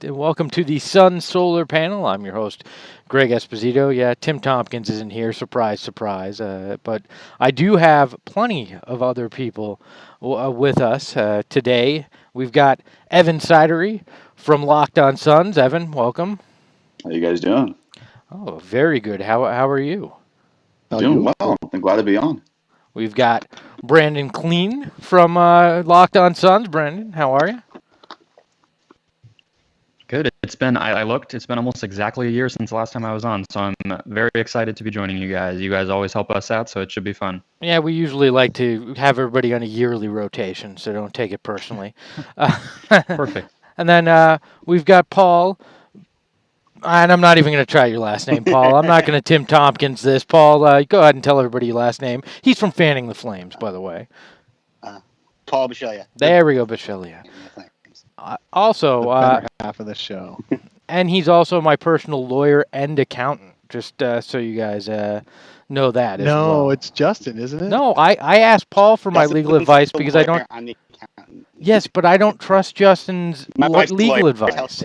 Welcome to the Sun Solar Panel. I'm your host, Greg Esposito. Yeah, Tim Tompkins isn't here. Surprise, surprise. But I do have plenty of other people with us today. We've got Evan Sidery from Locked On Suns. Evan, welcome. How you guys doing? Oh, very good. How are you? Doing well. I'm glad to be on. We've got Brandon Clean from Locked On Suns. Brandon, how are you? Good. It's been almost exactly a year since the last time I was on, so I'm very excited to be joining you guys. You guys always help us out, so it should be fun. Yeah, we usually like to have everybody on a yearly rotation, so don't take it personally. Perfect. And then we've got Paul, and I'm not even going to try your last name, Paul. I'm not going to Tim Tompkins this. Paul, go ahead and tell everybody your last name. He's from Fanning the Flames, by the way. Paul Bishelia. There we go, Bishelia. Also, half of the show. And he's also my personal lawyer and accountant, just so you guys know that as well. No, it's Justin, isn't it? No, I asked Paul for my legal advice because I don't... I'm the accountant. Yes, but I don't trust Justin's legal advice.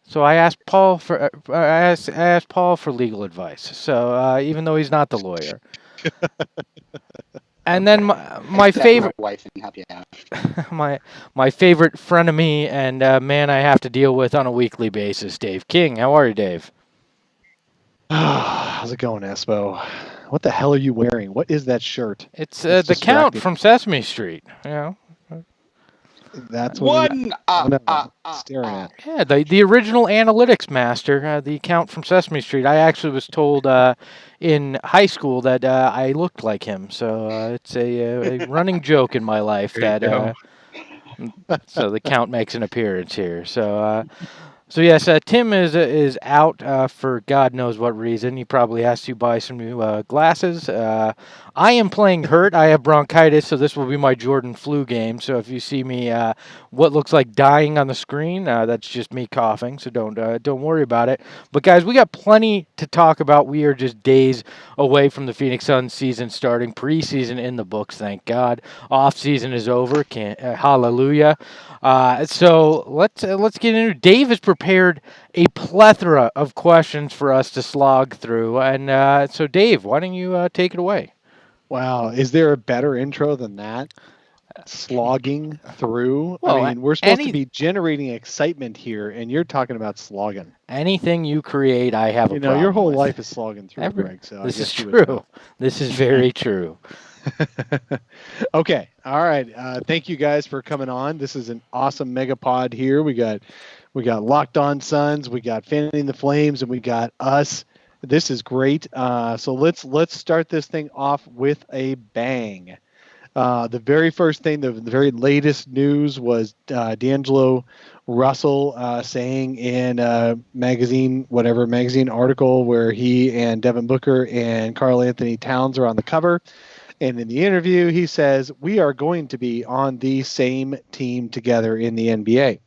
So I asked Paul for asked Paul for legal advice. So even though he's not the lawyer. And then my favorite my wife and help you out. my favorite frenemy and man I have to deal with on a weekly basis, Dave King. How are you, Dave? How's it going, Espo? What the hell are you wearing? What is that shirt? It's the Count from Sesame Street. You know. That's what staring at. Yeah, the original analytics master, the Count from Sesame Street. I actually was told in high school that I looked like him, so it's a running joke in my life that. So the Count makes an appearance here. So yes, Tim is out for God knows what reason. He probably has to buy some new glasses. I am playing hurt. I have bronchitis, so this will be my Jordan flu game. So if you see me what looks like dying on the screen, that's just me coughing. So don't worry about it. But guys, we got plenty to talk about. We are just days away from the Phoenix Suns season starting. Preseason in the books, thank God. Off season is over. Hallelujah. So let's get into it. Dave has prepared a plethora of questions for us to slog through. And so, Dave, why don't you take it away? Wow. Is there a better intro than that? Slogging through? Well, I mean, we're supposed to be generating excitement here, and you're talking about slogging. Anything you create, I have a problem your whole with. life is slogging through, Greg. So this is true. This is very true. Okay. All right. Thank you guys for coming on. This is an awesome megapod here. We got Locked On Suns, we got Fanning the Flames, and we got us. This is great. So let's start this thing off with a bang. The very first thing, the very latest news was D'Angelo Russell saying in a magazine article where he and Devin Booker and Karl Anthony Towns are on the cover. And in the interview, he says, we are going to be on the same team together in the NBA.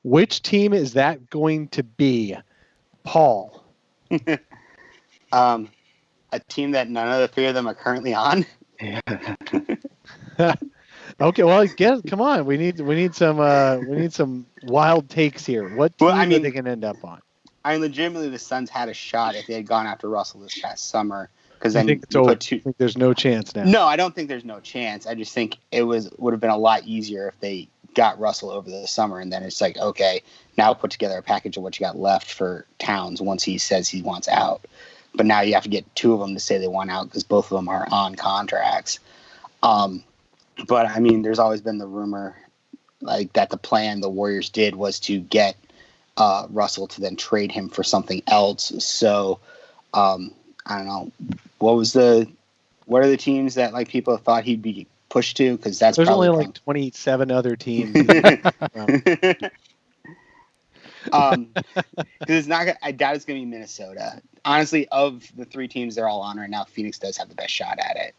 Which team is that going to be, Paul? A team that none of the three of them are currently on. Okay, well, come on. We need some wild takes here. What team are they going to end up on? I mean, legitimately, the Suns had a shot if they had gone after Russell this past summer. Because I think there's no chance now. No, I don't think there's no chance. I just think it would have been a lot easier if they got Russell over the summer, and then it's like, okay, now put together a package of what you got left for Towns once he says he wants out. But now you have to get two of them to say they want out because both of them are on contracts. But I mean, there's always been the rumor like that the plan the Warriors did was to get Russell to then trade him for something else. So I don't know. What are the teams that like people thought he'd be pushed to? Because there's only like 27 other teams. It's not. I doubt it's going to be Minnesota. Honestly, of the three teams they're all on right now, Phoenix does have the best shot at it.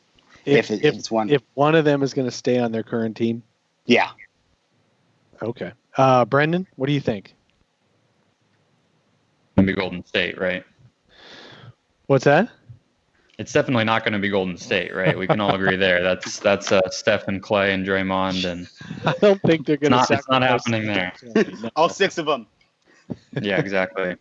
If it's one. If one of them is going to stay on their current team. Yeah. Okay. Brendan, what do you think? Gonna be Golden State, right? What's that? It's definitely not going to be Golden State, right? We can all agree there. That's Steph and Clay and Draymond, and I don't think they're going to it's not happening there. No. All 6 of them. Yeah, exactly.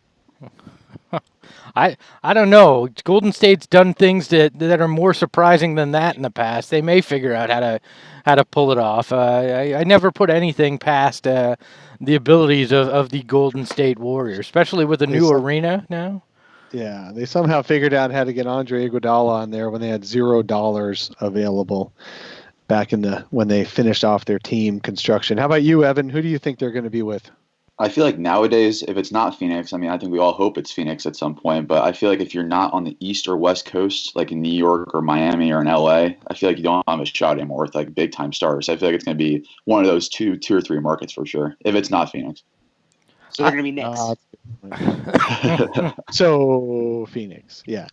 I don't know. Golden State's done things that are more surprising than that in the past. They may figure out how to pull it off. I never put anything past the abilities of the Golden State Warriors, especially with the new arena now. Yeah, they somehow figured out how to get Andre Iguodala on there when they had $0 available back when they finished off their team construction. How about you, Evan? Who do you think they're going to be with? I feel like nowadays, if it's not Phoenix, I mean, I think we all hope it's Phoenix at some point, but I feel like if you're not on the East or West Coast, like in New York or Miami or in LA, I feel like you don't have a shot anymore with like big time stars. I feel like it's going to be one of those two or three markets for sure, if it's not Phoenix. So they're going to be Knicks. So Phoenix, yeah.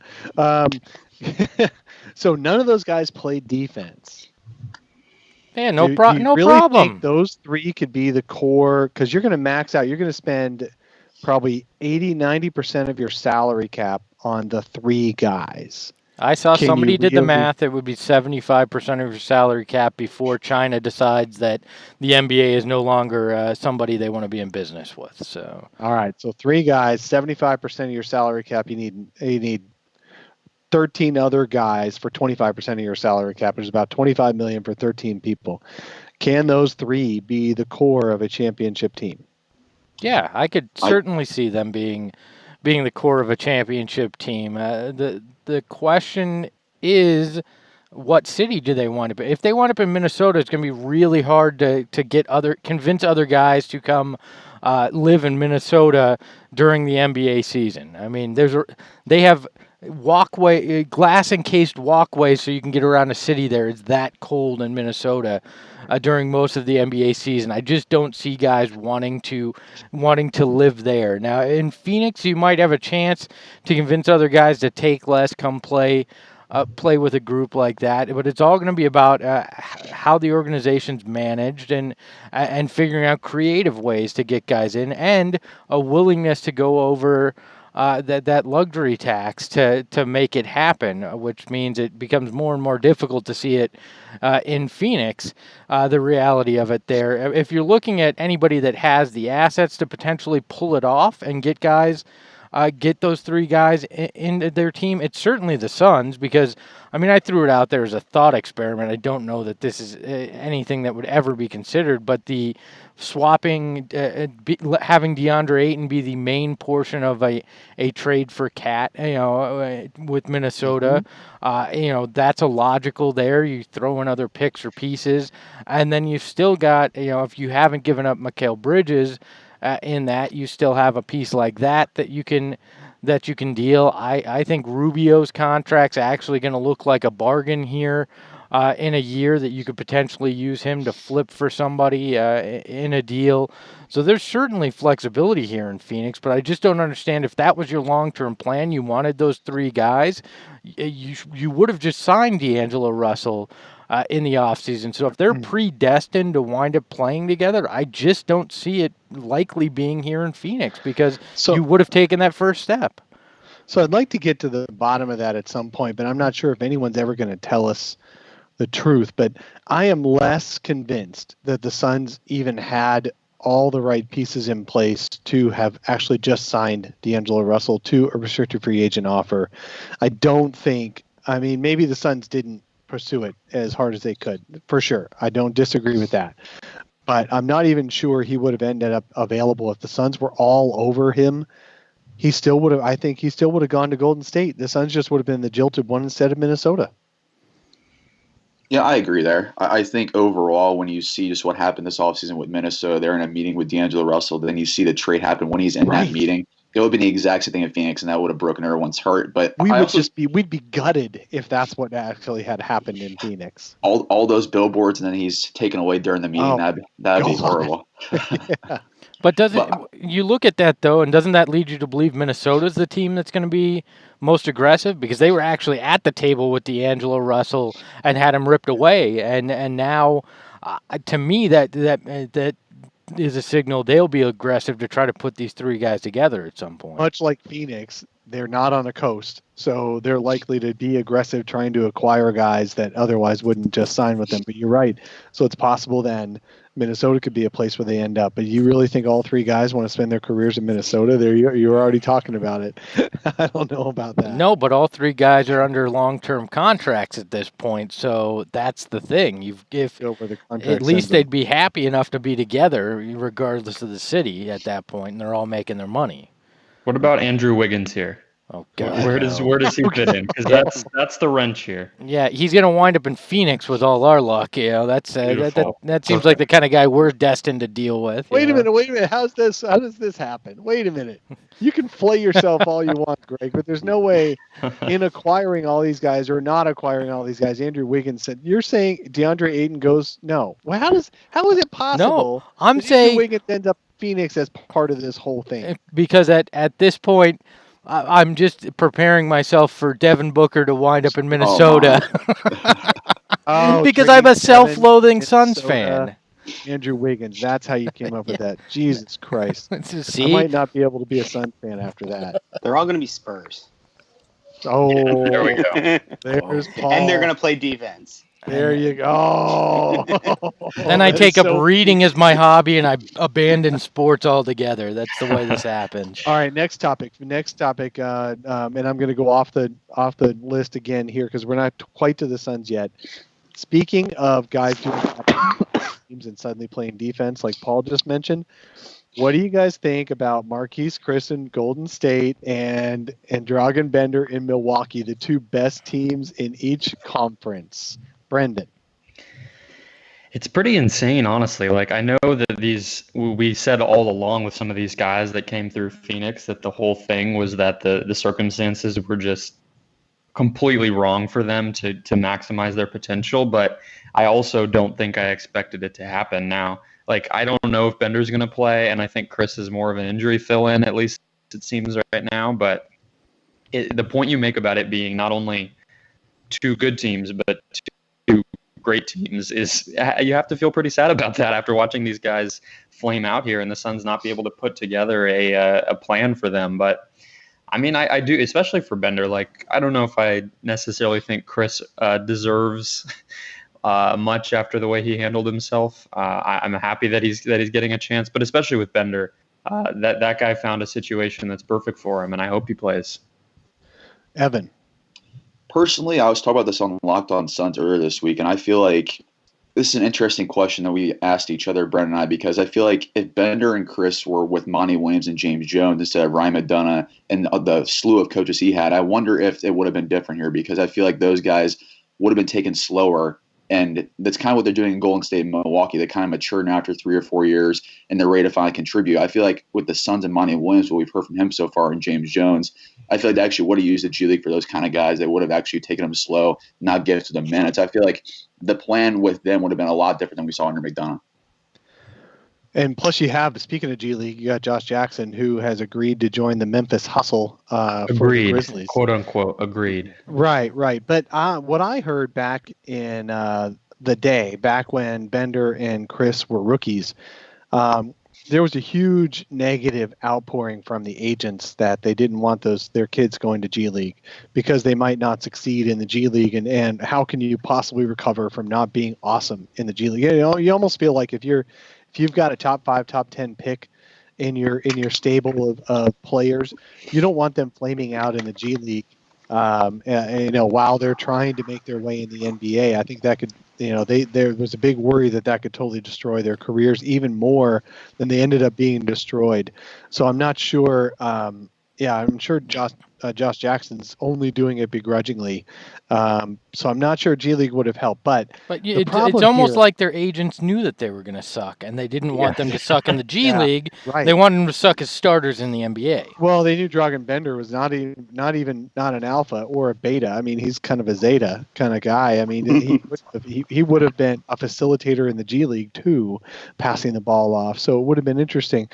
So none of those guys played defense. Yeah, no Do you problem. really think those three could be the core? Because you're going to max out. You're going to spend probably 80-90% of your salary cap on the three guys. I saw Can somebody you did the really- math. It would be 75% of your salary cap before China decides that the NBA is no longer somebody they want to be in business with. So All right, so three guys, 75% of your salary cap. You need 13 other guys for 25% of your salary cap, which is about $25 million for 13 people. Can those three be the core of a championship team? yeah, I could certainly see them being the core of a championship team. The question is, what city do they want to be? If they want up in Minnesota, it's going to be really hard to convince other guys to come live in Minnesota during the NBA season. I mean, they have glass encased walkways so you can get around a city there. It's that cold in Minnesota during most of the NBA season. I just don't see guys wanting to live there. Now in Phoenix, you might have a chance to convince other guys to take less, come play with a group like that. But it's all going to be about how the organization's managed and figuring out creative ways to get guys in, and a willingness to go over that luxury tax to make it happen, which means it becomes more and more difficult to see it in Phoenix, the reality of it there. If you're looking at anybody that has the assets to potentially pull it off and get those three guys into their team, it's certainly the Suns, because, I mean, I threw it out there as a thought experiment. I don't know that this is anything that would ever be considered, but the swapping, having DeAndre Ayton be the main portion of a trade for Cat, with Minnesota, that's a logical there. You throw in other picks or pieces, and then you've still got, if you haven't given up Mikal Bridges, in that you still have a piece like that you can deal. I think Rubio's contract's actually going to look like a bargain here in a year, that you could potentially use him to flip for somebody in a deal. So there's certainly flexibility here in Phoenix, but I just don't understand, if that was your long-term plan, you wanted those three guys, you would have just signed D'Angelo Russell in the offseason. So if they're predestined to wind up playing together, I just don't see it likely being here in Phoenix, because you would have taken that first step. So I'd like to get to the bottom of that at some point, but I'm not sure if anyone's ever going to tell us the truth. But I am less convinced that the Suns even had all the right pieces in place to have actually just signed D'Angelo Russell to a restricted free agent offer. I don't think, I mean, maybe the Suns didn't pursue it as hard as they could, for sure. I don't disagree with that. But I'm not even sure he would have ended up available if the Suns were all over him. I think he still would have gone to Golden State. The Suns just would have been the jilted one instead of Minnesota. Yeah, I agree there. I think overall, when you see just what happened this offseason with Minnesota, they're in a meeting with D'Angelo Russell, then you see the trade happen when he's in that meeting. It would have been the exact same thing in Phoenix, and that would have broken everyone's heart. But we'd be gutted if that's what actually had happened in Phoenix. All those billboards, and then he's taken away during the meeting. That'd be horrible. Yeah. But you look at that, though, and doesn't that lead you to believe Minnesota's the team that's going to be most aggressive? Because they were actually at the table with D'Angelo Russell and had him ripped away, and now, to me, that is a signal they'll be aggressive to try to put these three guys together at some point. Much like Phoenix, they're not on the coast, so they're likely to be aggressive trying to acquire guys that otherwise wouldn't just sign with them. But you're right. So it's possible then Minnesota could be a place where they end up. But you really think all three guys want to spend their careers in Minnesota? There, you're already talking about it. I don't know about that. No, but all three guys are under long-term contracts at this point, so that's the thing. At least they'd be happy enough to be together, regardless of the city at that point, and they're all making their money. What about Andrew Wiggins here? Oh God! Where does he fit in? Because that's the wrench here. Yeah, he's gonna wind up in Phoenix with all our luck. You know, that seems like the kind of guy we're destined to deal with. Wait a minute. How does this happen? Wait a minute. You can flay yourself all you want, Greg, but there's no way in acquiring all these guys or not acquiring all these guys. Andrew Wiggins said, "You're saying DeAndre Ayton goes no? Well, how is it possible? No, I'm saying Andrew Wiggins ends up in Phoenix as part of this whole thing because at this point." I'm just preparing myself for Devin Booker to wind up in Minnesota because I'm a self-loathing Suns fan. Andrew Wiggins, that's how you came up with that. Jesus Christ. See? I might not be able to be a Suns fan after that. They're all going to be Spurs. Oh, yeah, there we go. There's Paul. And they're going to play defense. There you go. Then I take up reading as my hobby, and I abandon sports altogether. That's the way this happens. All right, next topic. And I'm going to go off the list again here because we're not quite to the Suns yet. Speaking of guys doing teams and suddenly playing defense, like Paul just mentioned, what do you guys think about Marquise Chris in Golden State and Dragan Bender in Milwaukee, the two best teams in each conference? Brendan. It's pretty insane, honestly. Like, I know that we said all along with some of these guys that came through Phoenix that the whole thing was that the circumstances were just completely wrong for them to maximize their potential. But I also don't think I expected it to happen now. Like, I don't know if Bender's going to play, and I think Chris is more of an injury fill-in, at least it seems right now. But the point you make about it being not only two good teams, but two great teams is you have to feel pretty sad about that after watching these guys flame out here and the Suns not be able to put together a plan for them. But I mean, I do, especially for Bender. Like, I don't know if I necessarily think Chris deserves much after the way he handled himself. I'm happy that he's getting a chance, but especially with Bender, that guy found a situation that's perfect for him, and I hope he plays. Evan. Personally, I was talking about this on Locked On Suns earlier this week, and I feel like this is an interesting question that we asked each other, Brent and I, because I feel like if Bender and Chris were with Monty Williams and James Jones instead of Ryan McDonough and the slew of coaches he had, I wonder if it would have been different here, because I feel like those guys would have been taken slower. And that's kind of what they're doing in Golden State and Milwaukee. They kind of mature now after 3 or 4 years, and they're ready to finally contribute. I feel like with the Suns and Monty Williams, what we've heard from him so far, and James Jones, I feel like they actually would have used the G League for those kind of guys. They would have actually taken them slow, not give to them minutes. I feel like the plan with them would have been a lot different than we saw under McDonough. And plus you have, speaking of G League, you got Josh Jackson, who has agreed to join the Memphis Hustle for the Grizzlies. Quote unquote, agreed. Right. But what I heard back in the day, back when Bender and Chris were rookies, there was a huge negative outpouring from the agents that they didn't want their kids going to G League because they might not succeed in the G League, and how can you possibly recover from not being awesome in the G League? You know, you almost feel like if you've got a top 5, top 10 pick in your stable of players, you don't want them flaming out in the G League, while they're trying to make their way in the NBA. I think that could, there was a big worry that could totally destroy their careers even more than they ended up being destroyed. So I'm not sure. I'm sure Josh Jackson's only doing it begrudgingly. So I'm not sure G League would have helped. But it's almost like their agents knew that they were going to suck, and they didn't want them to suck in the G League. Right. They wanted them to suck as starters in the NBA. Well, they knew Dragan Bender was not an alpha or a beta. I mean, he's kind of a zeta kind of guy. I mean, he would have been a facilitator in the G League too, passing the ball off. So it would have been interesting.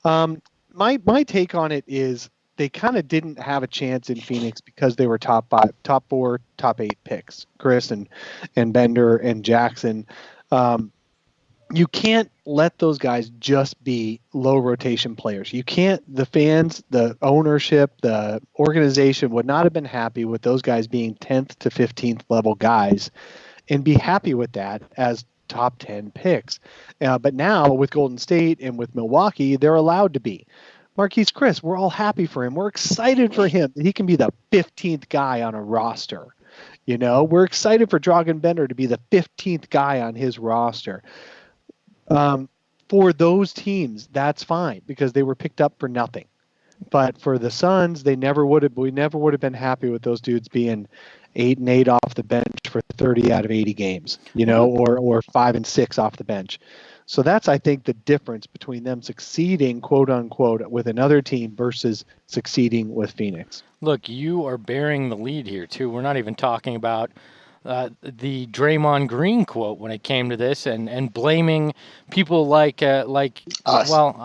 My take on it is, they kind of didn't have a chance in Phoenix because they were top 5, top 4, top 8 picks, Chris and Bender and Jackson. you can't let those guys just be low rotation players. You can't, the fans, the ownership, the organization would not have been happy with those guys being 10th to 15th level guys and be happy with that as top 10 picks. But now with Golden State and with Milwaukee, they're allowed to be. Marquise Chris, we're all happy for him. We're excited for him that he can be the 15th guy on a roster. You know, we're excited for Dragan Bender to be the 15th guy on his roster. For those teams, that's fine because they were picked up for nothing. But for the Suns, we never would have been happy with those dudes being 8-8 off the bench for 30 out of 80 games, you know, or 5-6 off the bench. So that's, I think, the difference between them succeeding, quote unquote, with another team versus succeeding with Phoenix. Look, you are bearing the lead here too. We're not even talking about the Draymond Green quote when it came to this, and blaming people like us. Well,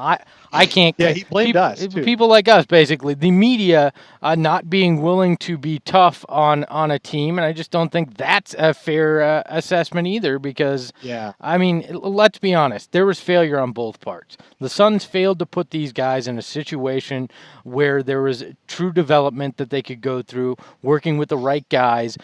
I can't. Yeah, he blamed us too. People like us, basically. The media not being willing to be tough on a team, and I just don't think that's a fair assessment either. Because I mean, let's be honest, there was failure on both parts. The Suns failed to put these guys in a situation where there was true development that they could go through, working with the right guys.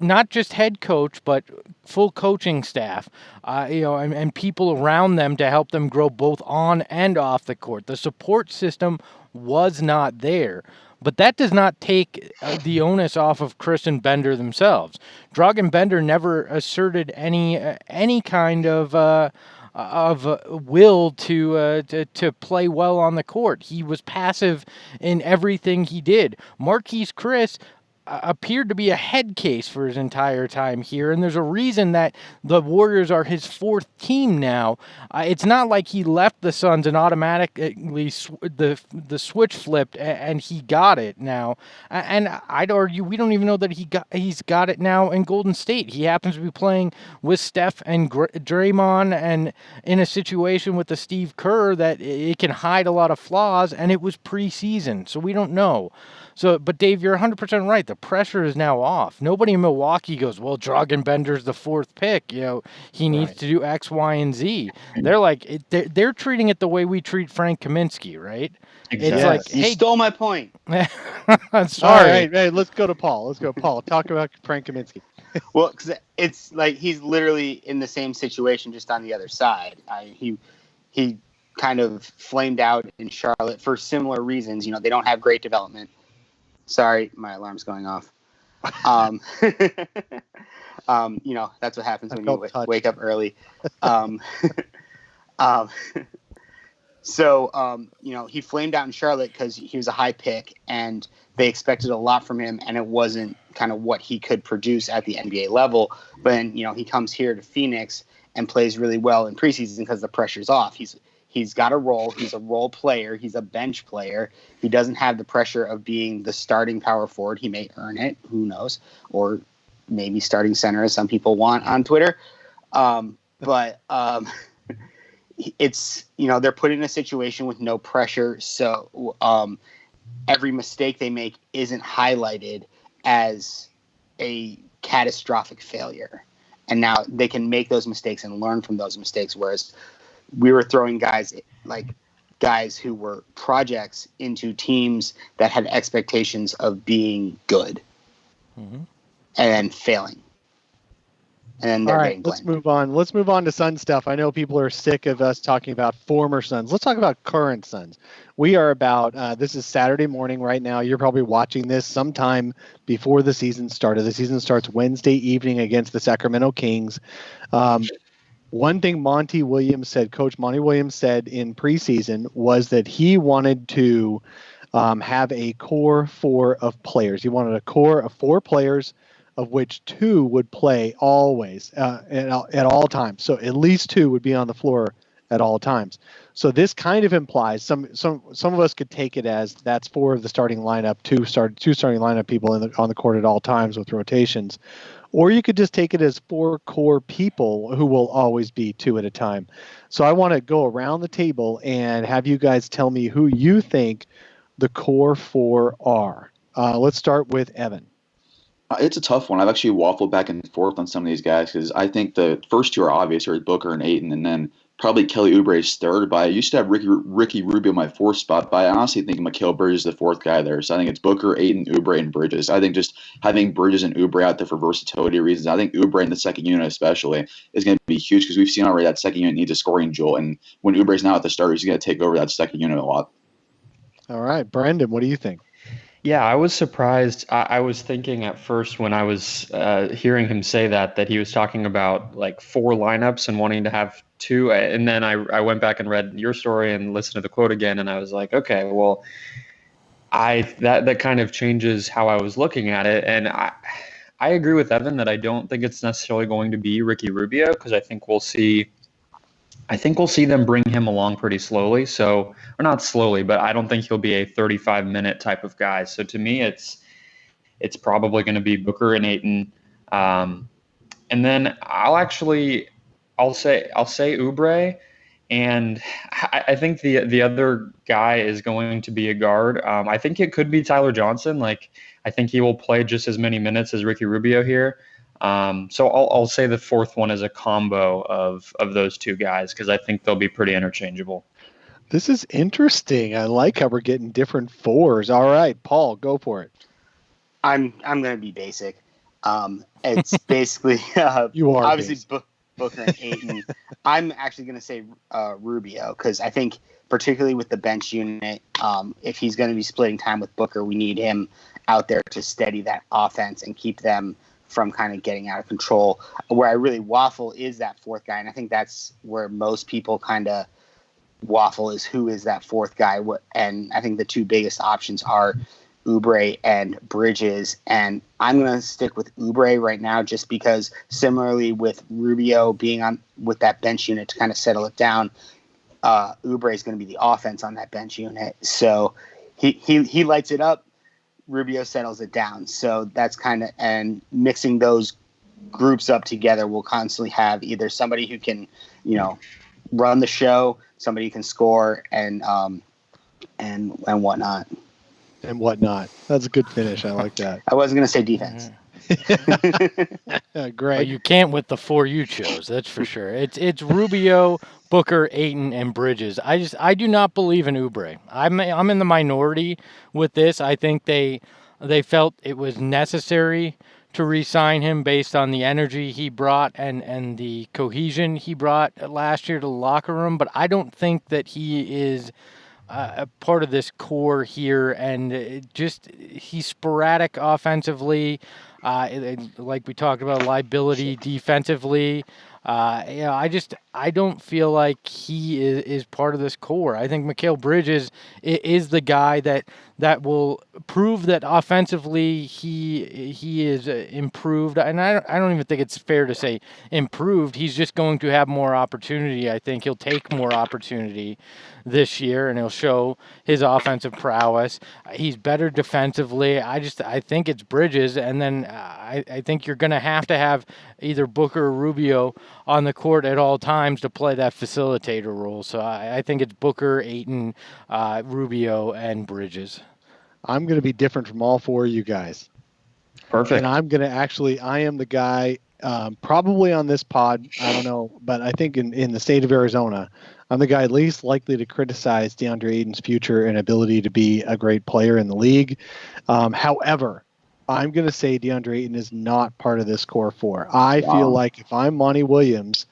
Not just head coach, but full coaching staff, and people around them to help them grow both on and off the court. The support system was not there. But that does not take the onus off of Chris and Bender themselves. Dragan Bender never asserted any kind of will to play well on the court. He was passive in everything he did. Marquise Chris appeared to be a head case for his entire time here, and there's a reason that the Warriors are his fourth team now. It's not like he left the Suns and automatically the switch flipped and he got it now. And I'd argue we don't even know that he's got it now in Golden State. He happens to be playing with Steph and Draymond, and in a situation with the Steve Kerr that it can hide a lot of flaws, and it was preseason, so we don't know. So, but Dave, you're 100% right. The pressure is now off. Nobody in Milwaukee goes, well, Dragan Bender's the fourth pick. He needs to do X, Y, and Z. They're like, they're treating it the way we treat Frank Kaminsky, right? Exactly. It's like, you stole my point. Sorry. All right, let's go to Paul. Paul. Talk about Frank Kaminsky. Well, because it's like he's literally in the same situation, just on the other side. He kind of flamed out in Charlotte for similar reasons. They don't have great development. Sorry, my alarm's going off. That's what happens when you wake up early. So, he flamed out in Charlotte because he was a high pick and they expected a lot from him, and it wasn't kind of what he could produce at the NBA level. But then, he comes here to Phoenix and plays really well in preseason because the pressure's off. He's got a role. He's a role player. He's a bench player. He doesn't have the pressure of being the starting power forward. He may earn it. Who knows? Or maybe starting center, as some people want on Twitter. But it's, they're put in a situation with no pressure. So every mistake they make isn't highlighted as a catastrophic failure. And now they can make those mistakes and learn from those mistakes. Whereas we were throwing guys who were projects into teams that had expectations of being good, and then failing. And then they're getting blamed. Let's move on to Sun stuff. I know people are sick of us talking about former Suns. Let's talk about current Suns. We are about, this is Saturday morning right now. You're probably watching this sometime before the season started. The season starts Wednesday evening against the Sacramento Kings. One thing Coach Monty Williams said in preseason was that he wanted to have a core four of players. He wanted a core of four players, of which two would play always at all times. So at least two would be on the floor at all times. So this kind of implies some of us could take it as that's four of the starting lineup, two starting lineup people on the court at all times with rotations. Or you could just take it as four core people who will always be two at a time. So I want to go around the table and have you guys tell me who you think the core four are. Let's start with Evan. It's a tough one. I've actually waffled back and forth on some of these guys because I think the first two are obvious, or Booker and Ayton, and then probably Kelly Oubre is third. But I used to have Ricky Rubio my fourth spot, but I honestly think Mikal Bridges is the fourth guy there. So I think it's Booker, Ayton, Oubre, and Bridges. I think just having Bridges and Oubre out there for versatility reasons, I think Oubre in the second unit especially is going to be huge because we've seen already that second unit needs a scoring jolt, and when Oubre's now at the starter, he's going to take over that second unit a lot. All right, Brendan, what do you think? Yeah, I was surprised. I was thinking at first when I was hearing him say that he was talking about like 4 lineups and wanting to have 2. And then I went back and read your story and listened to the quote again, and I was like, okay, well, that kind of changes how I was looking at it. And I agree with Evan that I don't think it's necessarily going to be Ricky Rubio because I think we'll see them bring him along pretty slowly. So, or not slowly, but I don't think he'll be a 35-minute type of guy. So to me, it's probably going to be Booker and Ayton. And then I'll say Oubre, and I think the other guy is going to be a guard. I think it could be Tyler Johnson. Like, I think he will play just as many minutes as Ricky Rubio here. So I'll say the fourth one is a combo of those two guys because I think they'll be pretty interchangeable. This is interesting. I like how we're getting different 4s. All right, Paul, go for it. I'm going to be basic. It's basically you are obviously Booker and Ayton. I'm actually going to say Rubio because I think particularly with the bench unit, if he's going to be splitting time with Booker, we need him out there to steady that offense and keep them from kind of getting out of control. Where I really waffle is that fourth guy, and I think that's where most people kind of waffle is who is that fourth guy. And I think the 2 biggest options are Oubre and Bridges, and I'm going to stick with Oubre right now just because similarly with Rubio being on with that bench unit to kind of settle it down, Oubre is going to be the offense on that bench unit. So he lights it up. Rubio settles it down. So that's kind of, and mixing those groups up together will constantly have either somebody who can, run the show, somebody who can score and whatnot. And whatnot. That's a good finish. I like that. I wasn't going to say defense. Great. Well, you can't with the 4 you chose. That's for sure. It's Rubio, Booker, Ayton, and Bridges. I do not believe in Oubre. I'm in the minority with this. I think they felt it was necessary to re-sign him based on the energy he brought and the cohesion he brought last year to the locker room. But I don't think that he is a part of this core here, and he's sporadic offensively. Like we talked about, liability defensively. I don't feel like he is part of this core. I think Mikal Bridges is the guy that will prove that offensively he is improved. And I don't even think it's fair to say improved. He's just going to have more opportunity. I think he'll take more opportunity this year, and he'll show his offensive prowess. He's better defensively. I think it's Bridges, and then I think you're going to have either Booker or Rubio on the court at all times to play that facilitator role. So I think it's Booker, Ayton, Rubio, and Bridges. I'm going to be different from all 4 of you guys. Perfect. And I'm going to I am the guy probably on this pod, I don't know, but I think in the state of Arizona, I'm the guy least likely to criticize DeAndre Ayton's future and ability to be a great player in the league. However, I'm going to say DeAndre Ayton is not part of this core 4. I feel like if I'm Monty Williams,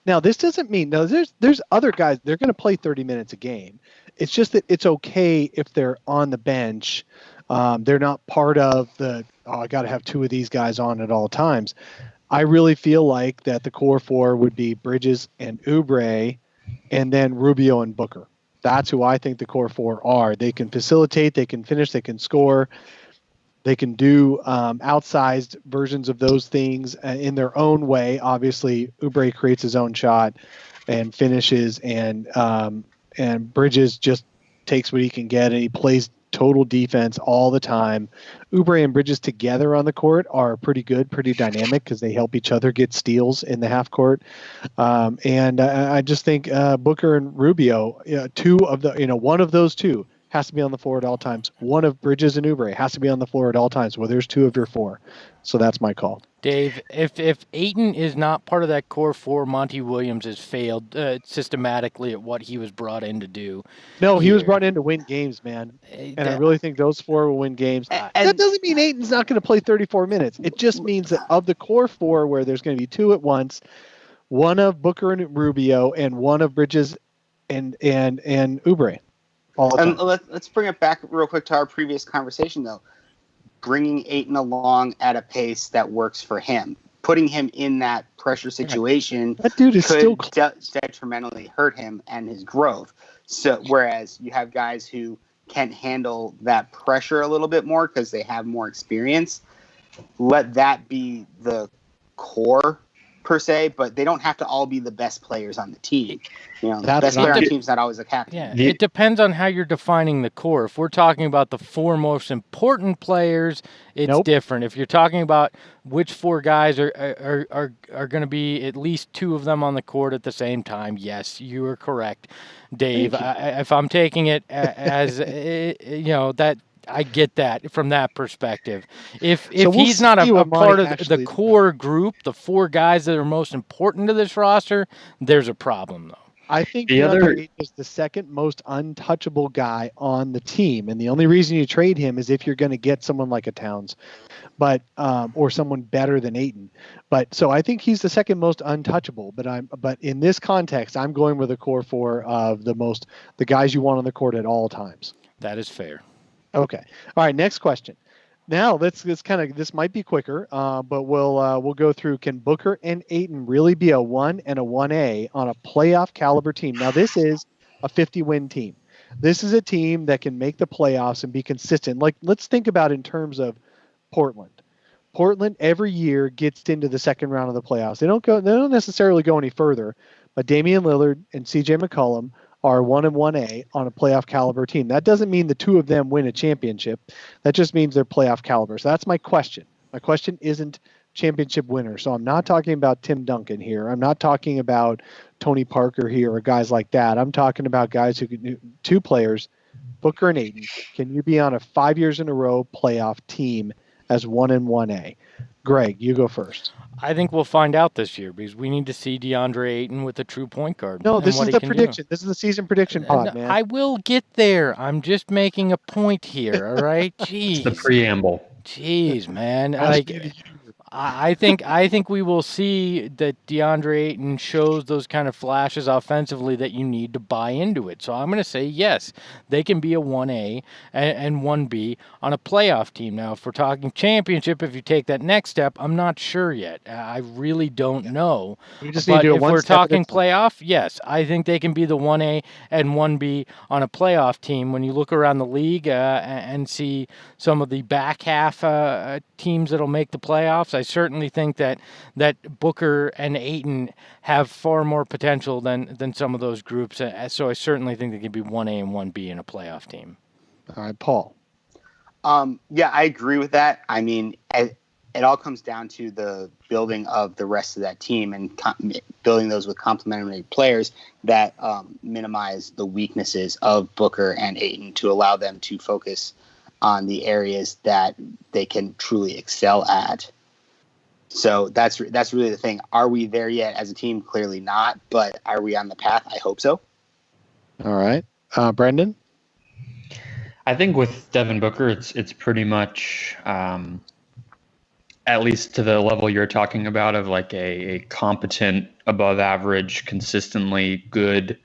now this doesn't mean there's other guys, they're going to play 30 minutes a game. It's just that it's okay if they're on the bench. They're not part of I got to have 2 of these guys on at all times. I really feel like that the core 4 would be Bridges and Oubre, and then Rubio and Booker. That's who I think the core 4 are. They can facilitate, they can finish, they can score. They can do outsized versions of those things in their own way. Obviously, Oubre creates his own shot and finishes, and Bridges just takes what he can get, and he plays total defense all the time. Oubre and Bridges together on the court are pretty good, pretty dynamic because they help each other get steals in the half court. And I just think Booker and Rubio, one of those 2, has to be on the floor at all times. One of Bridges and Oubre has to be on the floor at all times. Well, there's 2 of your 4. So that's my call. Dave, if Ayton is not part of that core 4, Monty Williams has failed systematically at what he was brought in to do. No, he was brought in to win games, man. And I really think those 4 will win games. That doesn't mean Ayton's not going to play 34 minutes. It just means that of the core 4, where there's going to be 2 at once, one of Booker and Rubio and one of Bridges and Oubre. And let's bring it back real quick to our previous conversation, though. Bringing Ayton along at a pace that works for him, putting him in that pressure situation, that dude is could detrimentally hurt him and his growth. So, whereas you have guys who can handle that pressure a little bit more because they have more experience, let that be the core per se, but they don't have to all be the best players on the team. You know, the best player on the team is not always a captain. Yeah, it depends on how you're defining the core. If we're talking about the 4 most important players, it's different. If you're talking about which 4 guys are going to be at least 2 of them on the court at the same time, yes, you are correct, Dave. If I'm taking it as that. I get that from that perspective. If he's not a part of the core group, the 4 guys that are most important to this roster, there's a problem, though. I think DeAndre is the second most untouchable guy on the team, and the only reason you trade him is if you're going to get someone like a Towns, but or someone better than Ayton. But so I think he's the second most untouchable. But in this context, I'm going with a core 4 of the guys you want on the court at all times. That is fair. Okay. All right. Next question. Now this might be quicker, but we'll go through. Can Booker and Ayton really be a 1 and a 1A on a playoff caliber team? Now this is a 50-win team. This is a team that can make the playoffs and be consistent. Like, let's think about in terms of Portland. Portland every year gets into the second round of the playoffs. They don't necessarily go any further, but Damian Lillard and CJ McCollum are 1 and 1A on a playoff caliber team. That doesn't mean the 2 of them win a championship. That just means they're playoff caliber. So that's my question. My question isn't championship winner. So I'm not talking about Tim Duncan here. I'm not talking about Tony Parker here or guys like that. I'm talking about guys who can do 2 players, Booker and Ayton. Can you be on a 5 years in a row playoff team as 1 and 1A? Greg, you go first. I think we'll find out this year because we need to see DeAndre Ayton with a true point guard. No, this is the prediction. This is the season prediction pod, man. I will get there. I'm just making a point here, all right? Jeez. It's the preamble. Jeez, man. I think we will see that DeAndre Ayton shows those kind of flashes offensively that you need to buy into it. So I'm going to say yes, they can be a 1A and 1B on a playoff team. Now, if we're talking championship, if you take that next step, I'm not sure yet. I really don't know. We just need to do if we're talking playoff, yes, I think they can be the 1A and 1B on a playoff team. When you look around the league and see some of the back half teams that'll make the playoffs, I certainly think that Booker and Ayton have far more potential than some of those groups. So I certainly think they could be 1A and 1B in a playoff team. All right, Paul. Yeah, I agree with that. I mean, it all comes down to the building of the rest of that team and building those with complementary players that minimize the weaknesses of Booker and Ayton to allow them to focus on the areas that they can truly excel at. So that's really the thing. Are we there yet as a team? Clearly not, but are we on the path? I hope so. All right. Brendan? I think with Devin Booker, it's pretty much, at least to the level you're talking about, of like a competent, above average, consistently good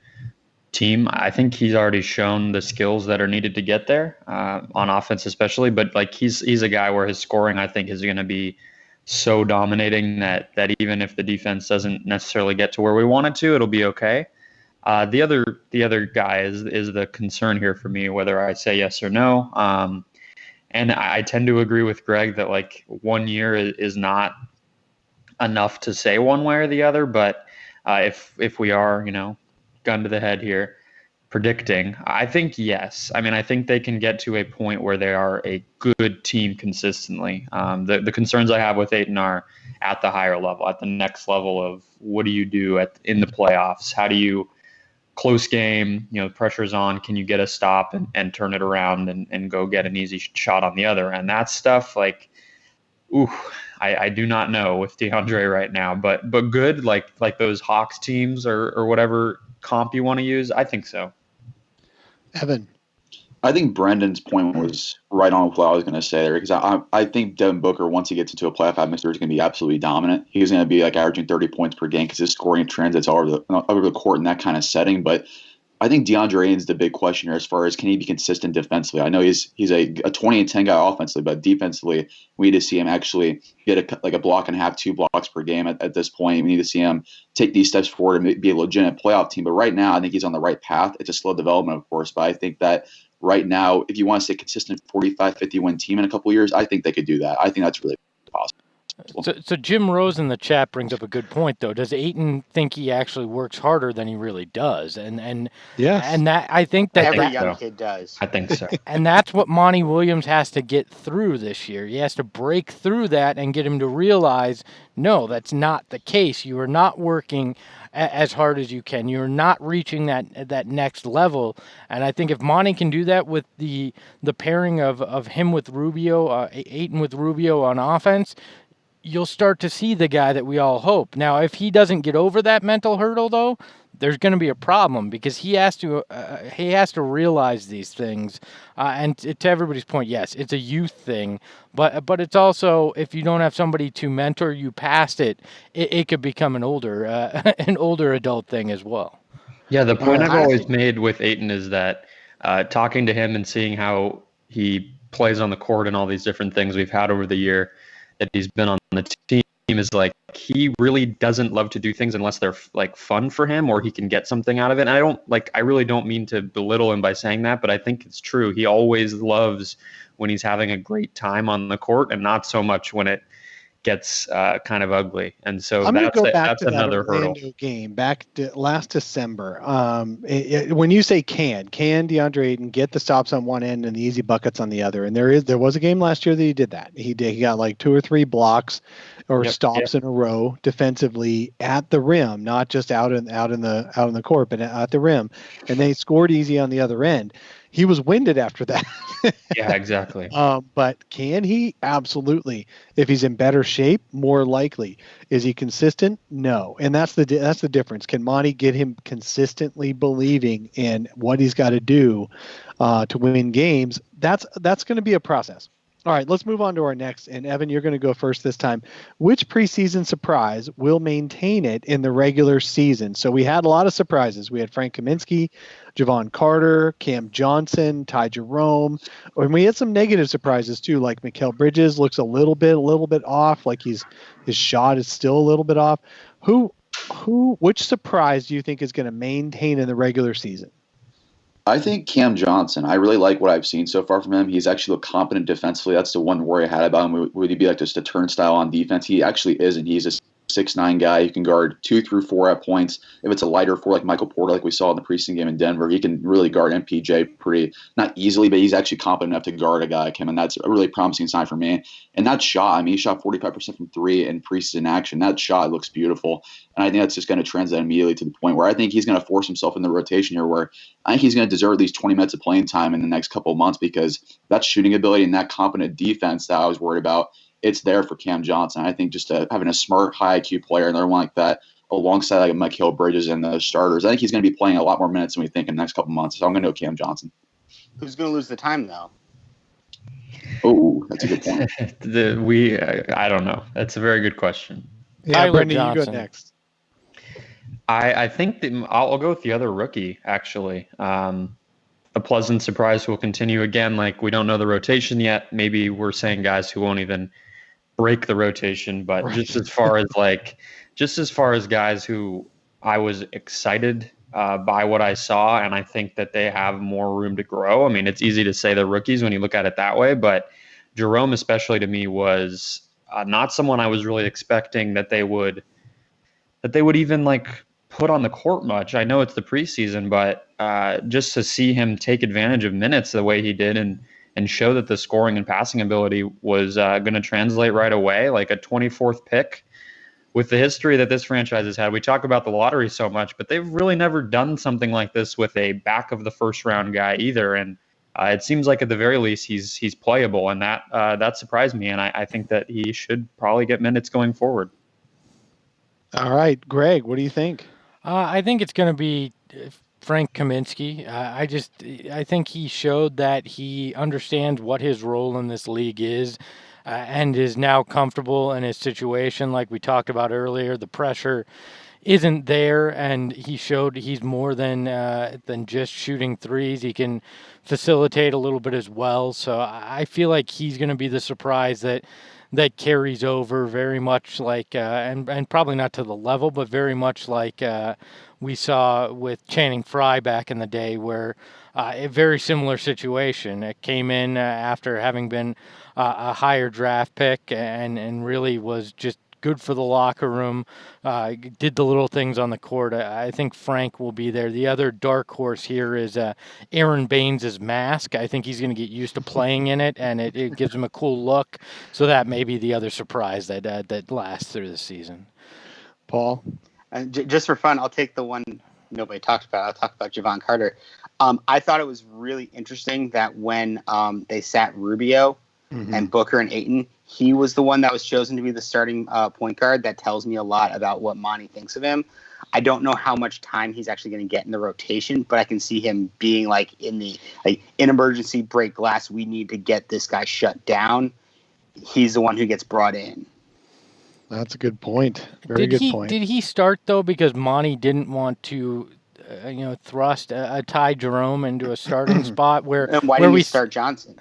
team. I think he's already shown the skills that are needed to get there, on offense especially. But like he's a guy where his scoring, I think, is going to be so dominating that even if the defense doesn't necessarily get to where we want it to, it'll be okay. The other guy is the concern here for me, whether I say yes or no. And I tend to agree with Greg that like 1 year is not enough to say one way or the other. But if we are, gun to the head here, predicting, I think yes. I mean, I think they can get to a point where they are a good team consistently. The concerns I have with Ayton are at the higher level, at the next level of what do you do in the playoffs? How do you close game, the pressure's on. Can you get a stop and turn it around and go get an easy shot on the other end? That stuff, like, ooh, I do not know with DeAndre right now, but good, like those Hawks teams or whatever comp you want to use. I think so. Evan. I think Brendan's point was right on with what I was going to say there, because I think Devin Booker, once he gets into a playoff atmosphere, is going to be absolutely dominant. He's going to be like averaging 30 points per game because his scoring transits all over the court in that kind of setting. But I think DeAndre Ayton's the big question here as far as can he be consistent defensively. I know he's a 20-10 guy offensively, but defensively, we need to see him actually get a block and a half, 2 blocks per game at this point. We need to see him take these steps forward and be a legitimate playoff team. But right now, I think he's on the right path. It's a slow development, of course, but I think that right now, if you want to stay consistent 45, 50 win team in a couple of years, I think they could do that. I think that's really possible. So Jim Rose in the chat brings up a good point, though. Does Ayton think he actually works harder than he really does? And yes. And that I think that every young kid does. I think so. And that's what Monty Williams has to get through this year. He has to break through that and get him to realize, no, that's not the case. You are not working as hard as you can. You're not reaching that next level. And I think if Monty can do that with the pairing of him with Rubio, Ayton with Rubio on offense, you'll start to see the guy that we all hope. Now, if he doesn't get over that mental hurdle, though, there's going to be a problem because he has to realize these things. And to everybody's point, yes, it's a youth thing, but it's also, if you don't have somebody to mentor you past it could become an older adult thing as well. Yeah, the point I've always made with Ayton is that talking to him and seeing how he plays on the court and all these different things we've had over the year that he's been on the team is like he really doesn't love to do things unless they're like fun for him or he can get something out of it. And I really don't mean to belittle him by saying that, but I think it's true. He always loves when he's having a great time on the court and not so much when it gets kind of ugly. And so I'm going to go back that's to that another Orlando hurdle. game back to last December. When you say can DeAndre Ayton get the stops on one end and the easy buckets on the other? And there was a game last year that he did that. He got like 2 or 3 blocks or stops in a row defensively at the rim, not just out in the court, but at the rim, and they scored easy on the other end. He was winded after that. Yeah, exactly. But can he? Absolutely. If he's in better shape, more likely. Is he consistent? No. And that's the difference. Can Monty get him consistently believing in what he's got to do to win games? That's going to be a process. All right, let's move on to our next. And Evan, you're going to go first this time. Which preseason surprise will maintain it in the regular season? So we had a lot of surprises. We had Frank Kaminsky, Jevon Carter, Cam Johnson, Ty Jerome, and we had some negative surprises too, like Mikal Bridges looks a little bit off, like his shot is still a little bit off. Which surprise do you think is going to maintain in the regular season? I think Cam Johnson. I really like what I've seen so far from him. He's actually looked competent defensively. That's the one worry I had about him. Would he be like just a turnstile on defense? He actually isn't. He's a 6'9" guy who can guard 2 through 4 at points. If it's a lighter 4 like Michael Porter, like we saw in the preseason game in Denver, he can really guard MPJ pretty, not easily, but he's actually competent enough to guard a guy like him, and that's a really promising sign for me. And that shot, I mean, he shot 45% from 3 in preseason action. That shot looks beautiful, and I think that's just going to translate immediately to the point where I think he's going to force himself in the rotation here, where I think he's going to deserve at least 20 minutes of playing time in the next couple of months because that shooting ability and that competent defense that I was worried about, it's there for Cam Johnson. I think just having a smart, high IQ player, another one like that, alongside like Mikal Bridges and the starters, I think he's going to be playing a lot more minutes than we think in the next couple months. So I'm going to go Cam Johnson. Who's going to lose the time, though? Oh, that's a good point. I don't know. That's a very good question. Yeah, Brendan, you go next. I think that I'll go with the other rookie, actually. A pleasant surprise will continue again. Like, we don't know the rotation yet. Maybe we're saying guys who won't even break the rotation, but right. just as far as guys who I was excited by what I saw, and I think that they have more room to grow. I mean, it's easy to say they're rookies when you look at it that way, but Jerome, especially to me, was not someone I was really expecting that they would even like put on the court much. I know it's the preseason, but just to see him take advantage of minutes the way he did and show that the scoring and passing ability was going to translate right away, like a 24th pick with the history that this franchise has had, we talk about the lottery so much, but they've really never done something like this with a back of the first round guy either. And it seems like at the very least he's playable, and that surprised me. And I think that he should probably get minutes going forward. All right, Greg, what do you think? I think it's going to be Frank Kaminsky. I think he showed that he understands what his role in this league is. And is now comfortable in his situation, like we talked about earlier. The pressure isn't there, and he showed he's more than just shooting threes. He can facilitate a little bit as well. So I feel like he's going to be the surprise that carries over, very much like and probably not to the level, but very much like we saw with Channing Frye back in the day, where a very similar situation. It came in after having been a higher draft pick and really was just good for the locker room, did the little things on the court. I think Frank will be there. The other dark horse here is Aaron Baines' mask. I think he's going to get used to playing in it, and it gives him a cool look. So that may be the other surprise that lasts through the season. Paul? Just for fun, I'll take the one nobody talked about. I'll talk about Jevon Carter. I thought it was really interesting that when they sat Rubio and Booker and Ayton, he was the one that was chosen to be the starting point guard. That tells me a lot about what Monty thinks of him. I don't know how much time he's actually going to get in the rotation, but I can see him being like in emergency break glass. We need to get this guy shut down. He's the one who gets brought in. That's a good point. Very good point. Did he start though because Monty didn't want to, thrust a Ty Jerome into a starting spot where? And why didn't we start Johnson?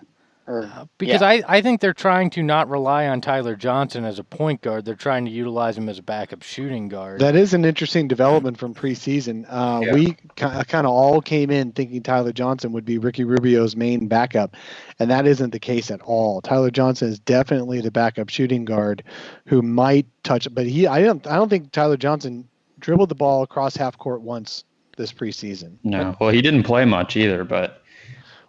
Because I think they're trying to not rely on Tyler Johnson as a point guard. They're trying to utilize him as a backup shooting guard. That is an interesting development from preseason. We kind of all came in thinking Tyler Johnson would be Ricky Rubio's main backup, and that isn't the case at all. Tyler Johnson is definitely the backup shooting guard who might touch it, but I don't think Tyler Johnson dribbled the ball across half court once this preseason. No, well, he didn't play much either, but.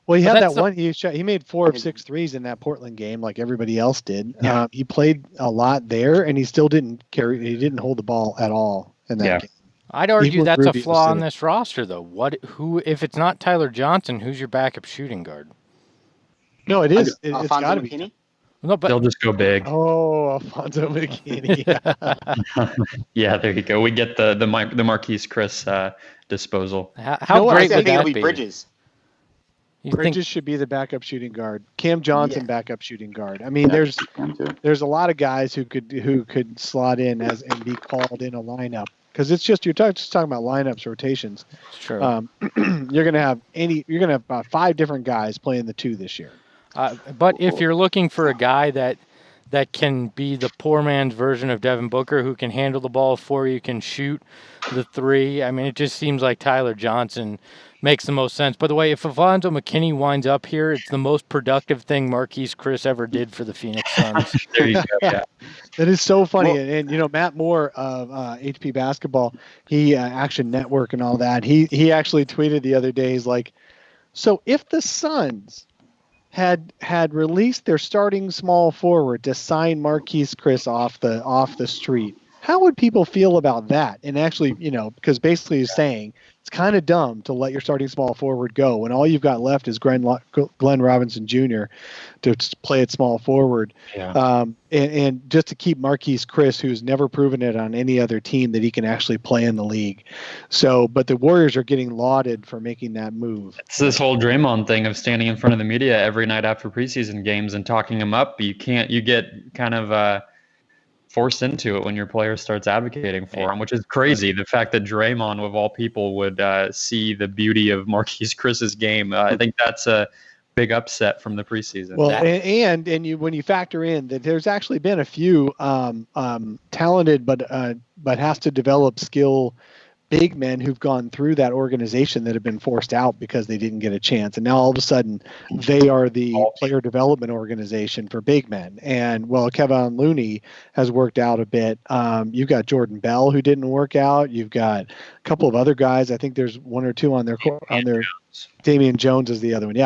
Well, he had that one. He made 4 of 6 threes in that Portland game, like everybody else did. Yeah. He played a lot there, and he still didn't carry. He didn't hold the ball at all in that game. I'd argue that's a flaw on this roster, though. Who? If it's not Tyler Johnson, who's your backup shooting guard? No, it is. It's got to be. No, but they'll just go big. Oh, Alfonso McKinney. Yeah, there you go. We get the Marquise Chris disposal. How great would that be? Bridges. Bridges should be the backup shooting guard. Cam Johnson, backup shooting guard. I mean, there's a lot of guys who could slot in and be called in a lineup, because it's just just talking about lineups, rotations. Sure. You're gonna have about 5 different guys playing the 2 this year. But if you're looking for a guy that can be the poor man's version of Devin Booker, who can handle the ball for you, can shoot the 3, I mean, it just seems like Tyler Johnson makes the most sense. By the way, if Alfonso McKinney winds up here, it's the most productive thing Marquise Chris ever did for the Phoenix Suns. There you go. Yeah. That is so funny. And Matt Moore of HP Basketball, he Action Network and all that, he actually tweeted the other day, he's like, so if the Suns had released their starting small forward to sign Marquise Chris off the street, how would people feel about that? And actually, because basically he's saying it's kind of dumb to let your starting small forward go when all you've got left is Glenn Robinson Jr. to play at small forward. Yeah. And just to keep Marquise Chris, who's never proven it on any other team that he can actually play in the league. So, but the Warriors are getting lauded for making that move. It's this whole Draymond thing of standing in front of the media every night after preseason games and talking him up. You get kind of forced into it when your player starts advocating for him, which is crazy. The fact that Draymond, of all people, would see the beauty of Marquise Chris's game, I think that's a big upset from the preseason. Well, and when you factor in that there's actually been a few talented but has to develop skill big men who've gone through that organization that have been forced out because they didn't get a chance. And now all of a sudden they are the player development organization for big men. And Kevin Looney has worked out a bit. You've got Jordan Bell, who didn't work out. You've got a couple of other guys. I think there's 1 or 2 on their Damian Jones is the other one,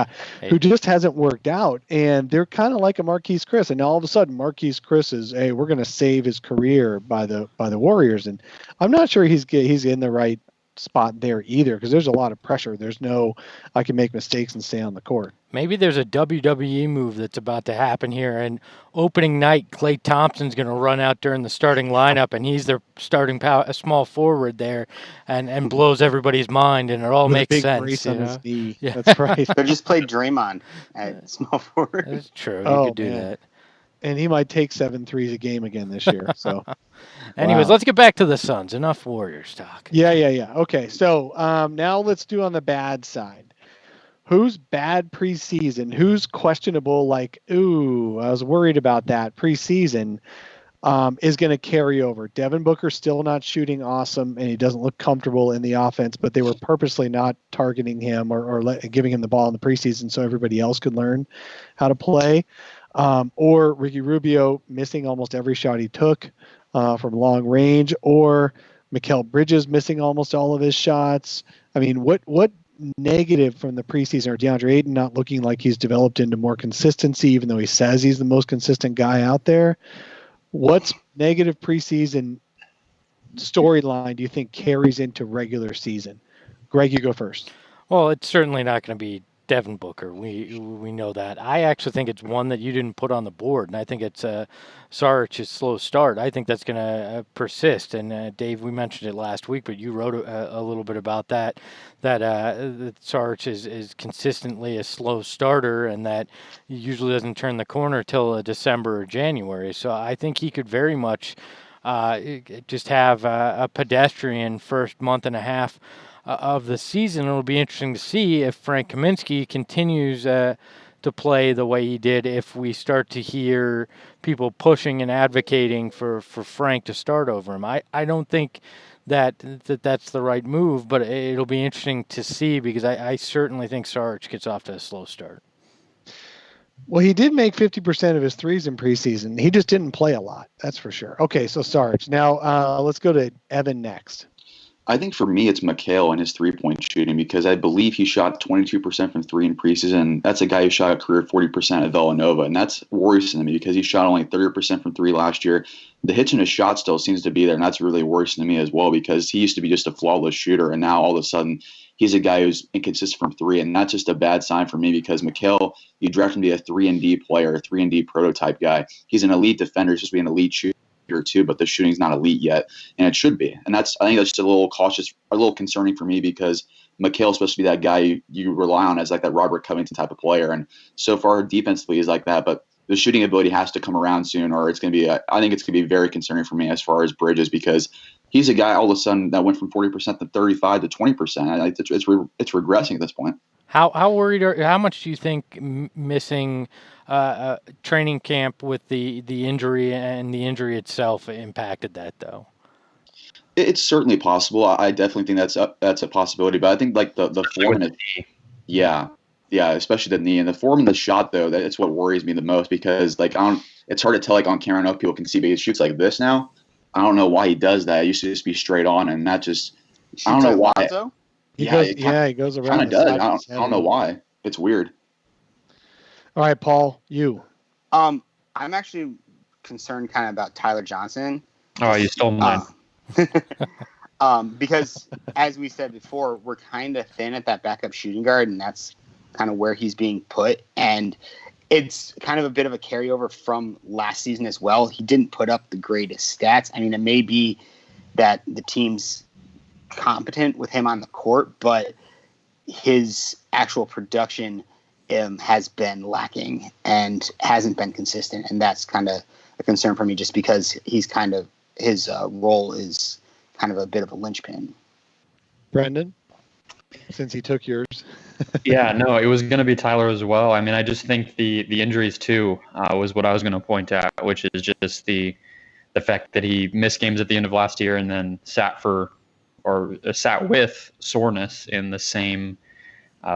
who just hasn't worked out, and they're kind of like a Marquise Chris, and now all of a sudden Marquise Chris is, hey, we're going to save his career by the Warriors, and I'm not sure he's in the right spot there either, because there's a lot of pressure. There's no, I can make mistakes and stay on the court. Maybe there's a WWE move that's about to happen here, and opening night, Klay Thompson's going to run out during the starting lineup, and he's their starting a small forward there, and blows everybody's mind, and it all With makes a big sense. brace on his knee. Yeah. That's right. They just played Draymond at small forward. That's true. Oh, You could do man. that. And he might take 7 threes a game again this year. So, Anyways, wow. let's get back to the Suns. Enough Warriors talk. Yeah. Okay, so now let's do on the bad side. Who's bad preseason? Who's questionable? Like, ooh, I was worried about that preseason. Is going to carry over. Devin Booker still not shooting awesome, and he doesn't look comfortable in the offense. But they were purposely not targeting him or giving him the ball in the preseason so everybody else could learn how to play. Or Ricky Rubio missing almost every shot he took from long range, or Mikal Bridges missing almost all of his shots. I mean, what negative from the preseason, or DeAndre Ayton not looking like he's developed into more consistency, even though he says he's the most consistent guy out there? What's negative preseason storyline do you think carries into regular season? Greg, you go first. Well, it's certainly not going to be Devin Booker. We know that. I actually think it's one that you didn't put on the board, and I think it's Saric's slow start. I think that's going to persist. And Dave, we mentioned it last week, but you wrote a little bit about that Saric is consistently a slow starter, and that he usually doesn't turn the corner till December or January. So I think he could very much just have a pedestrian first month and a half of the season. It'll be interesting to see if Frank Kaminsky continues to play the way he did, if we start to hear people pushing and advocating for Frank to start over him. I don't think that's the right move, but it'll be interesting to see, because I certainly think Saric gets off to a slow start. Well, he did make 50% of his threes in preseason. He just didn't play a lot. That's for sure. Okay, so Saric. Now let's go to Evan next. I think for me, it's Mikal and his three-point shooting, because I believe he shot 22% from three in preseason. That's a guy who shot a career 40% at Villanova, and that's worrisome to me because he shot only 30% from three last year. The hitch in his shot still seems to be there, and that's really worrisome to me as well, because he used to be just a flawless shooter, and now all of a sudden he's a guy who's inconsistent from three, and that's just a bad sign for me, because Mikal, you draft him to be a 3-and-D player, a 3-and-D prototype guy. He's an elite defender. He's supposed to be an elite shooter too, but the shooting's not elite yet, and it should be. And I think that's just a little cautious, a little concerning for me, because Mikal's supposed to be that guy you rely on as like that Robert Covington type of player, and so far defensively he's like that, but the shooting ability has to come around soon, or it's going to be I think it's going to be very concerning for me as far as Bridges, because he's a guy all of a sudden that went from 40% to 35 to 20%. It's regressing at this point. How worried how much do you think missing training camp with the injury and the injury itself impacted that, though? It's certainly possible. I definitely think that's a possibility, but I think like the form and yeah, especially the knee and the form and the shot, though, that's what worries me the most, because like it's hard to tell, like on camera, I know people can see, but he shoots like this now. I don't know why he does that. It used to just be straight on, and that just I don't know why. He goes around. Kind of does. I don't know why. It's weird. All right, Paul, you. I'm actually concerned kind of about Tyler Johnson. Oh, you stole mine. Because as we said before, we're kind of thin at that backup shooting guard, and that's kind of where he's being put. And it's kind of a bit of a carryover from last season as well. He didn't put up the greatest stats. I mean, it may be that the team's competent with him on the court, but his actual production has been lacking and hasn't been consistent. And that's kind of a concern for me, just because he's kind of, his role is kind of a bit of a linchpin. Brendan, since he took yours. Yeah, no, it was going to be Tyler as well. I mean, I just think the injuries too was what I was going to point out, which is just the fact that he missed games at the end of last year and then sat with soreness in the same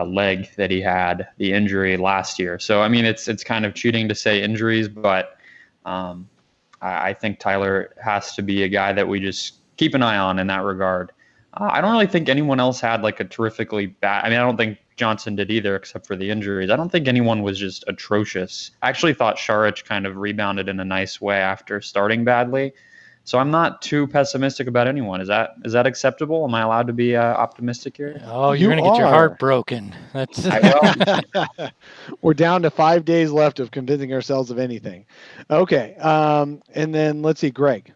leg that he had the injury last year. So I mean, it's kind of cheating to say injuries, but I think Tyler has to be a guy that we just keep an eye on in that regard. I don't really think anyone else had like a terrifically bad. I mean, I don't think Johnson did either, except for the injuries. I don't think anyone was just atrocious. I actually thought Saric kind of rebounded in a nice way after starting badly. So I'm not too pessimistic about anyone. Is that acceptable? Am I allowed to be optimistic here? Oh, you're going to get your heart broken. That's We're down to 5 days left of convincing ourselves of anything. Okay. And then let's see, Greg.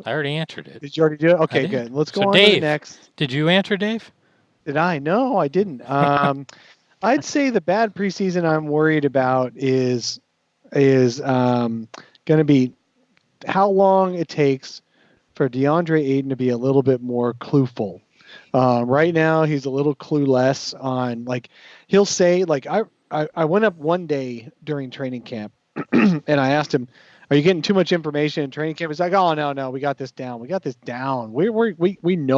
I already answered it. Did you already do it? Okay, good. Let's go on Dave, to the next. Did you answer, Dave? Did I? No, I didn't. I'd say the bad preseason I'm worried about is going to be how long it takes for DeAndre Ayton to be a little bit more clueful. Right now, he's a little clueless on, like, he'll say, like, I went up one day during training camp and I asked him, are you getting too much information in training camp? He's like, oh, no, we got this down. We know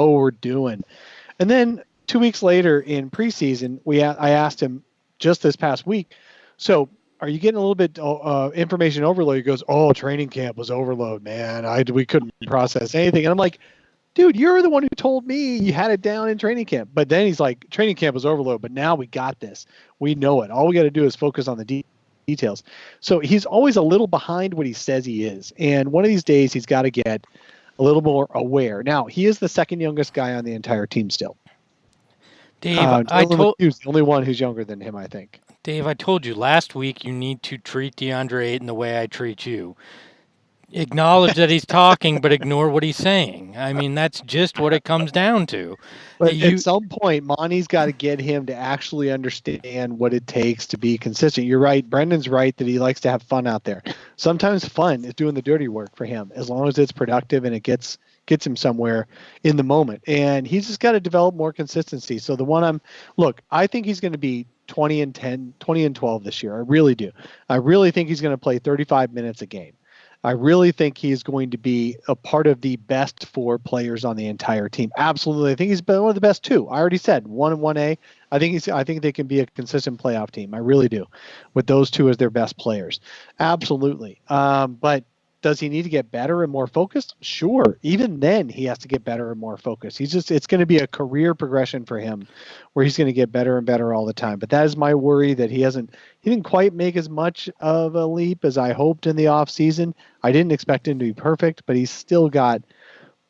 what we're doing. And then 2 weeks later in preseason, I asked him just this past week, so are you getting a little bit information overload? He goes, oh, training camp was overload, man. We couldn't process anything. And I'm like, dude, you're the one who told me you had it down in training camp. But then he's like, training camp was overload, but now we got this. We know it. All we got to do is focus on the details. So he's always a little behind what he says he is. And one of these days he's got to get a little more aware. Now, he is the second youngest guy on the entire team still. Dave, he's the only one who's younger than him, I think. Dave, I told you last week you need to treat DeAndre Ayton the way I treat you. Acknowledge that he's talking, but ignore what he's saying. I mean, that's just what it comes down to. But at some point, Monty's got to get him to actually understand what it takes to be consistent. You're right. Brendan's right that he likes to have fun out there. Sometimes fun is doing the dirty work for him, as long as it's productive and it gets him somewhere in the moment. And he's just got to develop more consistency. So I think he's going to be 20 and 12 this year. I really do. I really think he's going to play 35 minutes a game. I really think he's going to be a part of the best 4 players on the entire team. Absolutely. I think he's been one of the best 2. I already said 1 and 1A. I think they can be a consistent playoff team. I really do, with those 2 as their best players. Absolutely. But does he need to get better and more focused? Sure. Even then, he has to get better and more focused. It's going to be a career progression for him where he's going to get better and better all the time. But that is my worry, that he didn't quite make as much of a leap as I hoped in the offseason. I didn't expect him to be perfect, but he's still got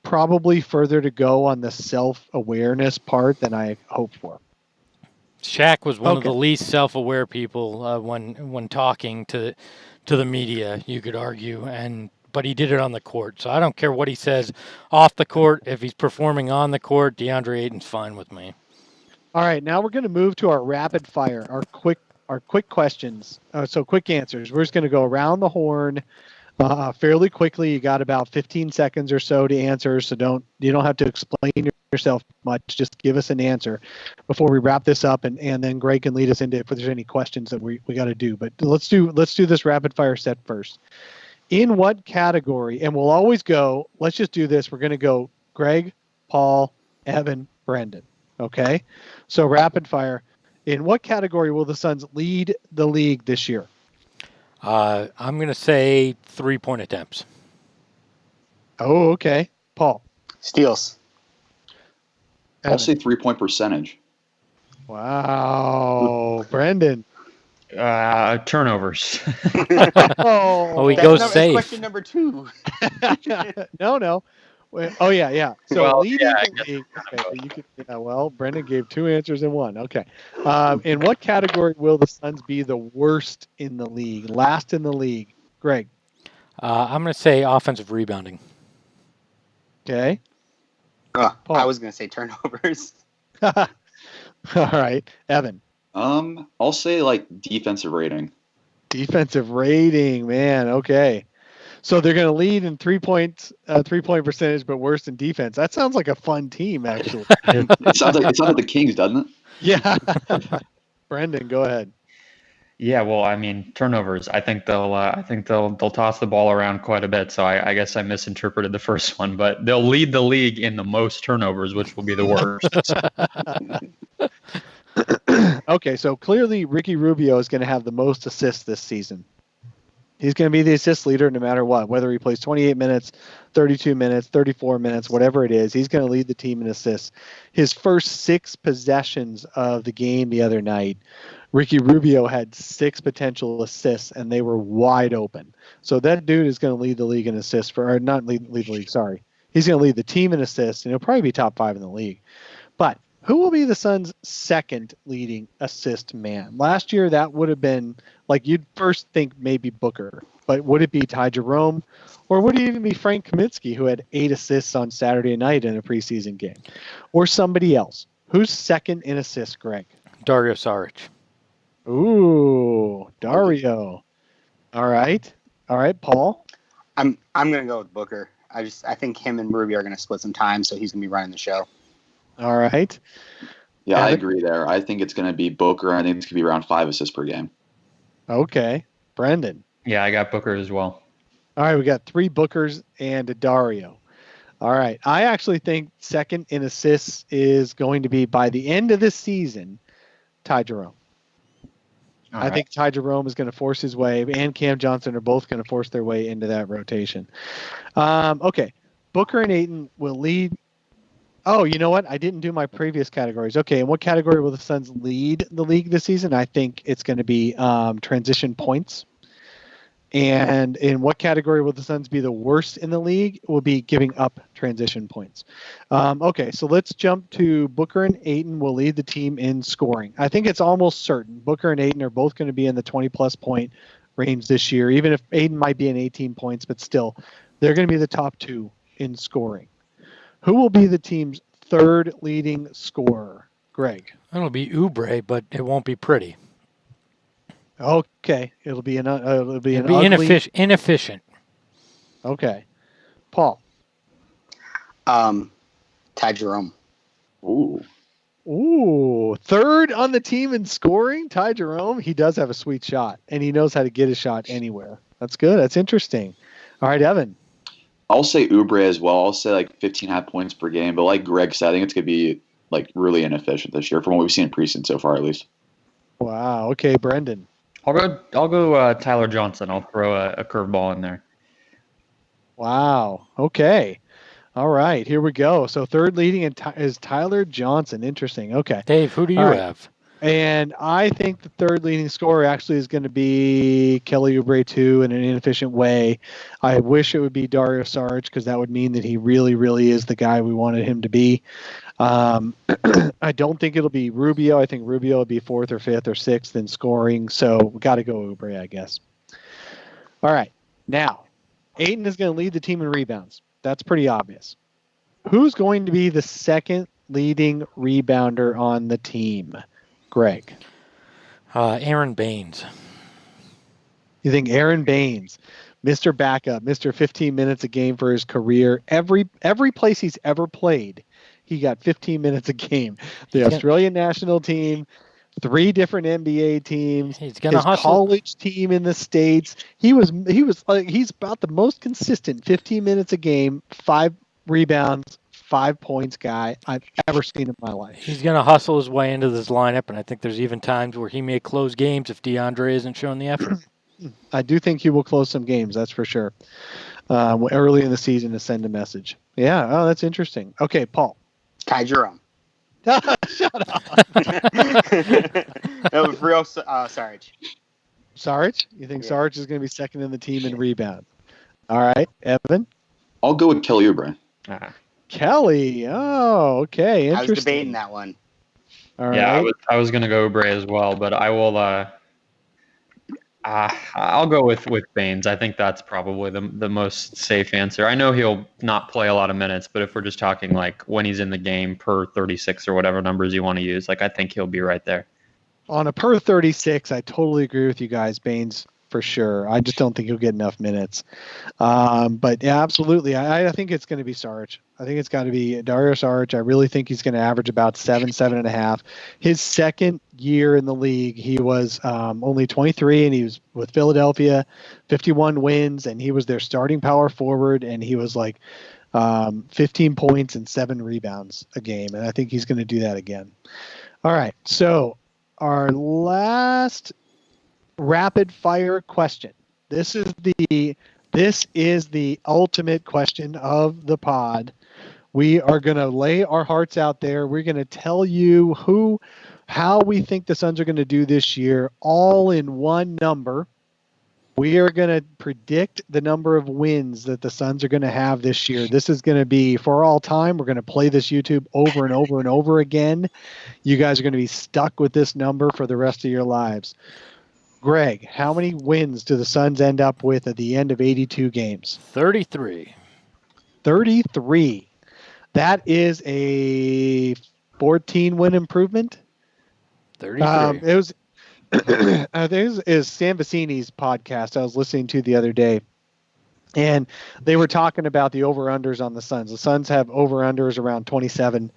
probably further to go on the self-awareness part than I hoped for. Shaq was one of the least self-aware people when talking to the media, you could argue, but he did it on the court. So I don't care what he says off the court. If he's performing on the court, DeAndre Ayton's fine with me. All right, now we're going to move to our rapid fire, our quick questions. So quick answers. We're just going to go around the horn fairly quickly. You got about 15 seconds or so to answer, so you don't have to explain yourself much. Just give us an answer before we wrap this up, and then Greg can lead us into if there's any questions that we got to do. But let's do this rapid fire set first. In what category? And we'll always go. Let's just do this. We're going to go Greg, Paul, Evan, Brendan. Okay. So rapid fire. In what category will the Suns lead the league this year? I'm going to say 3-point attempts. Oh, okay. Paul. Steals. I'll say 3-point percentage. Wow. Brendan. Turnovers. He goes safe. Question number 2. No. Oh, yeah. So leading the league. Okay, Brendan gave 2 answers in one. Okay. In what category will the Suns be the worst in the league? Last in the league? Greg. I'm going to say offensive rebounding. Okay. I was going to say turnovers. All right. Evan. I'll say like defensive rating. Defensive rating, man. Okay. So they're going to lead in 3-point percentage, but worse in defense. That sounds like a fun team, actually. It sounds like the Kings, doesn't it? Yeah. Brendan, go ahead. Yeah, well, I mean, turnovers. I think they'll toss the ball around quite a bit. So I guess I misinterpreted the first one, but they'll lead the league in the most turnovers, which will be the worst. Okay, so clearly Ricky Rubio is going to have the most assists this season. He's going to be the assist leader no matter what, whether he plays 28 minutes, 32 minutes, 34 minutes, whatever it is. He's going to lead the team in assists. His first 6 possessions of the game the other night, Ricky Rubio had 6 potential assists, and they were wide open. So that dude is going to lead the league in assists or not lead the league, sorry. He's going to lead the team in assists, and he'll probably be top 5 in the league. But who will be the Suns' second leading assist man? Last year, that would have been, like, you'd first think maybe Booker, but would it be Ty Jerome, or would it even be Frank Kaminsky, who had 8 assists on Saturday night in a preseason game, or somebody else? Who's second in assists, Greg? Dario Saric. Ooh, Dario. All right, Paul. I'm gonna go with Booker. I think him and Rubio are gonna split some time, so he's gonna be running the show. All right. Yeah, I agree there. I think it's going to be Booker. I think it's going to be around 5 assists per game. Okay. Brendan. Yeah, I got Booker as well. All right, we got 3 Bookers and a Dario. All right. I actually think second in assists is going to be, by the end of this season, Ty Jerome. I think Ty Jerome is going to force his way, and Cam Johnson are both going to force their way into that rotation. Okay. Booker and Ayton will lead. Oh, you know what? I didn't do my previous categories. Okay, in what category will the Suns lead the league this season? I think it's going to be transition points. And in what category will the Suns be the worst in the league? It will be giving up transition points. Okay, so let's jump to Booker and Ayton will lead the team in scoring. I think it's almost certain. Booker and Ayton are both going to be in the 20-plus point range this year, even if Ayton might be in 18 points, but still, they're going to be the top 2 in scoring. Who will be the team's third leading scorer? Greg. It'll be Oubre, but it won't be pretty. Okay, it'll be ugly... inefficient. Okay, Paul. Ty Jerome. Ooh, third on the team in scoring, Ty Jerome. He does have a sweet shot, and he knows how to get a shot anywhere. That's good. That's interesting. All right, Evan. I'll say Oubre as well. I'll say like 15.5 points per game. But like Greg said, I think it's going to be like really inefficient this year from what we've seen in preseason so far, at least. Wow. Okay, Brendan. I'll go Tyler Johnson. I'll throw a curveball in there. Wow. Okay. All right. Here we go. So third leading is Tyler Johnson. Interesting. Okay. Dave, who do you have? And I think the third leading scorer actually is going to be Kelly Oubre too, in an inefficient way. I wish it would be Dario Saric because that would mean that he really, really is the guy we wanted him to be. I don't think it'll be Rubio. I think Rubio will be 4th or 5th or 6th in scoring. So we got to go Oubre, I guess. All right. Now, Ayton is going to lead the team in rebounds. That's pretty obvious. Who's going to be the second leading rebounder on the team? Greg. Aaron Baines. You think Aaron Baines, Mr. Backup, Mr. 15 minutes a game for his career. Every place he's ever played, he got 15 minutes a game. The Australian national team, 3 different NBA teams, he's gonna hustle. College team in the States. He's about the most consistent 15 minutes a game, 5 rebounds, 5 points guy I've ever seen in my life. He's going to hustle his way into this lineup, and I think there's even times where he may close games if DeAndre isn't showing the effort. I do think he will close some games, that's for sure. Early in the season to send a message. Yeah, oh, that's interesting. Okay, Paul. Ty Jerome. Shut up. No, for real, Saric. Saric? You think Saric is going to be second in the team in rebound? All right, Evan? I'll go with Kelly Oubre. Kelly. Oh, okay. Interesting. I was debating that one. All right. Yeah, I was going to go Oubre as well, but I will. I'll go with Baines. I think that's probably the most safe answer. I know he'll not play a lot of minutes, but if we're just talking like when he's in the game per 36 or whatever numbers you want to use, like I think he'll be right there. On a per 36, I totally agree with you guys. Baines for sure. I just don't think he'll get enough minutes. But yeah, absolutely. I think it's going to be Saric. I think it's got to be Dario Saric. I really think he's going to average about 7.5. His second year in the league, he was only 23, and he was with Philadelphia, 51 wins, and he was their starting power forward, and he was like 15 points and 7 rebounds a game, and I think he's going to do that again. All right, so our last rapid fire question. This is the ultimate question of the pod. We are going to lay our hearts out there. We're going to tell you how we think the Suns are going to do this year, all in one number. We are going to predict the number of wins that the Suns are going to have this year. This is going to be for all time. We're going to play this YouTube over and over and over again. You guys are going to be stuck with this number for the rest of your lives. Greg, how many wins do the Suns end up with at the end of 82 games? 33. 33. That is a 14-win improvement. 33. It was this is Sam Vecini's podcast I was listening to the other day, and they were talking about the over-unders on the Suns. The Suns have over-unders around 27.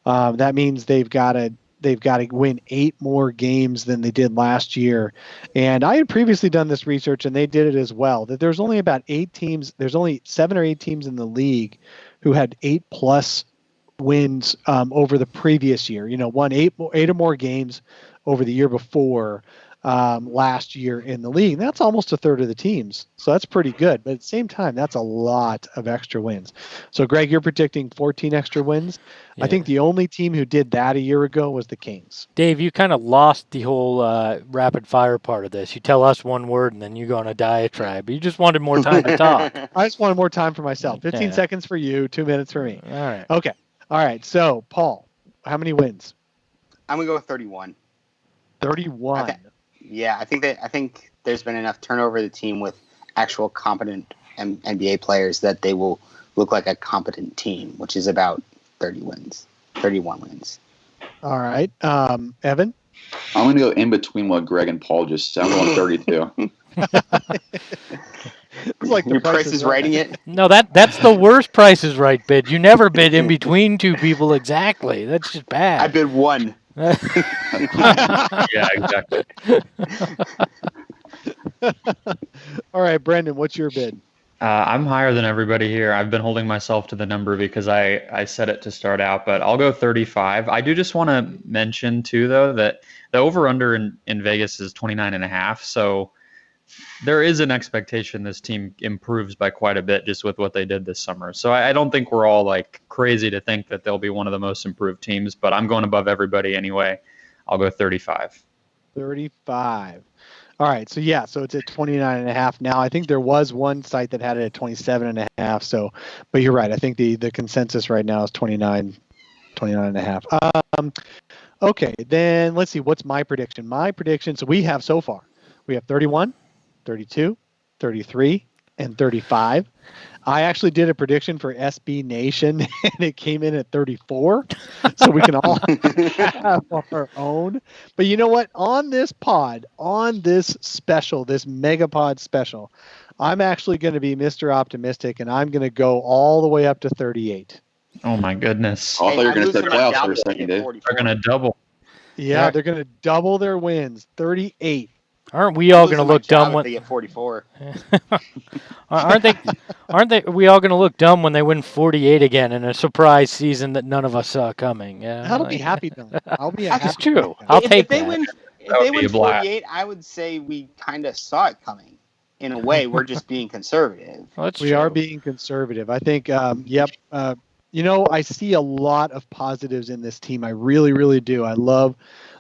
That means they've got to win 8 more games than they did last year. And I had previously done this research, and they did it as well, that there's only about 8 teams. There's only 7 or 8 teams in the league who had 8+ wins over the previous year. Won 8 or more games over the year before last year in the league. That's almost a third of the teams. So that's pretty good. But at the same time, that's a lot of extra wins. So, Greg, you're predicting 14 extra wins. Yeah. I think the only team who did that a year ago was the Kings. Dave, you kind of lost the whole rapid fire part of this. You tell us one word and then you go on a diatribe. You just wanted more time to talk. I just wanted more time for myself. 15 seconds for you, 2 minutes for me. All right. Okay. All right. So, Paul, how many wins? I'm going to go with 31. 31. I think there's been enough turnover of the team with actual competent NBA players that they will look like a competent team, which is about 31 wins. All right. Evan? I'm going to go in between what Greg and Paul just said. I'm going 32. It's like Your Price is writing it? No, that's the worst Price is Right bid. You never bid in between two people exactly. That's just bad. I bid 1. Yeah, exactly. All right, Brendan, what's your bid? I'm higher than everybody here. I've been holding myself to the number because I said it to start out, but I'll go 35. I do just want to mention, too, though, that the over-under in Vegas is 29.5, so there is an expectation this team improves by quite a bit just with what they did this summer. So I don't think we're all like crazy to think that they'll be one of the most improved teams, but I'm going above everybody anyway. I'll go 35. 35. All right. So it's at 29.5 now. I think there was one site that had it at 27.5. So, but you're right. I think the consensus right now is 29.5. Okay. Then let's see. What's my prediction? My prediction. So we have 31, 32, 33, and 35. I actually did a prediction for SB Nation, and it came in at 34. So we can all have our own. But you know what? On this pod, on this special, this Megapod special, I'm actually going to be Mr. Optimistic, and I'm going to go all the way up to 38. Oh, my goodness. I thought you were going to say playoffs for a second, Dave. They're going to double. Yeah, they're going to double their wins, 38. Aren't we all going to look dumb when they get 44? Aren't they? We all going to look dumb when they win 48 again in a surprise season that none of us saw coming? Yeah, I'll be happy though. I'll be happy. That's true. I'll take if that. If they win 48, I would say we kind of saw it coming. In a way, we're just being conservative. Well, we are being conservative. I think. I see a lot of positives in this team. I really, really do. I love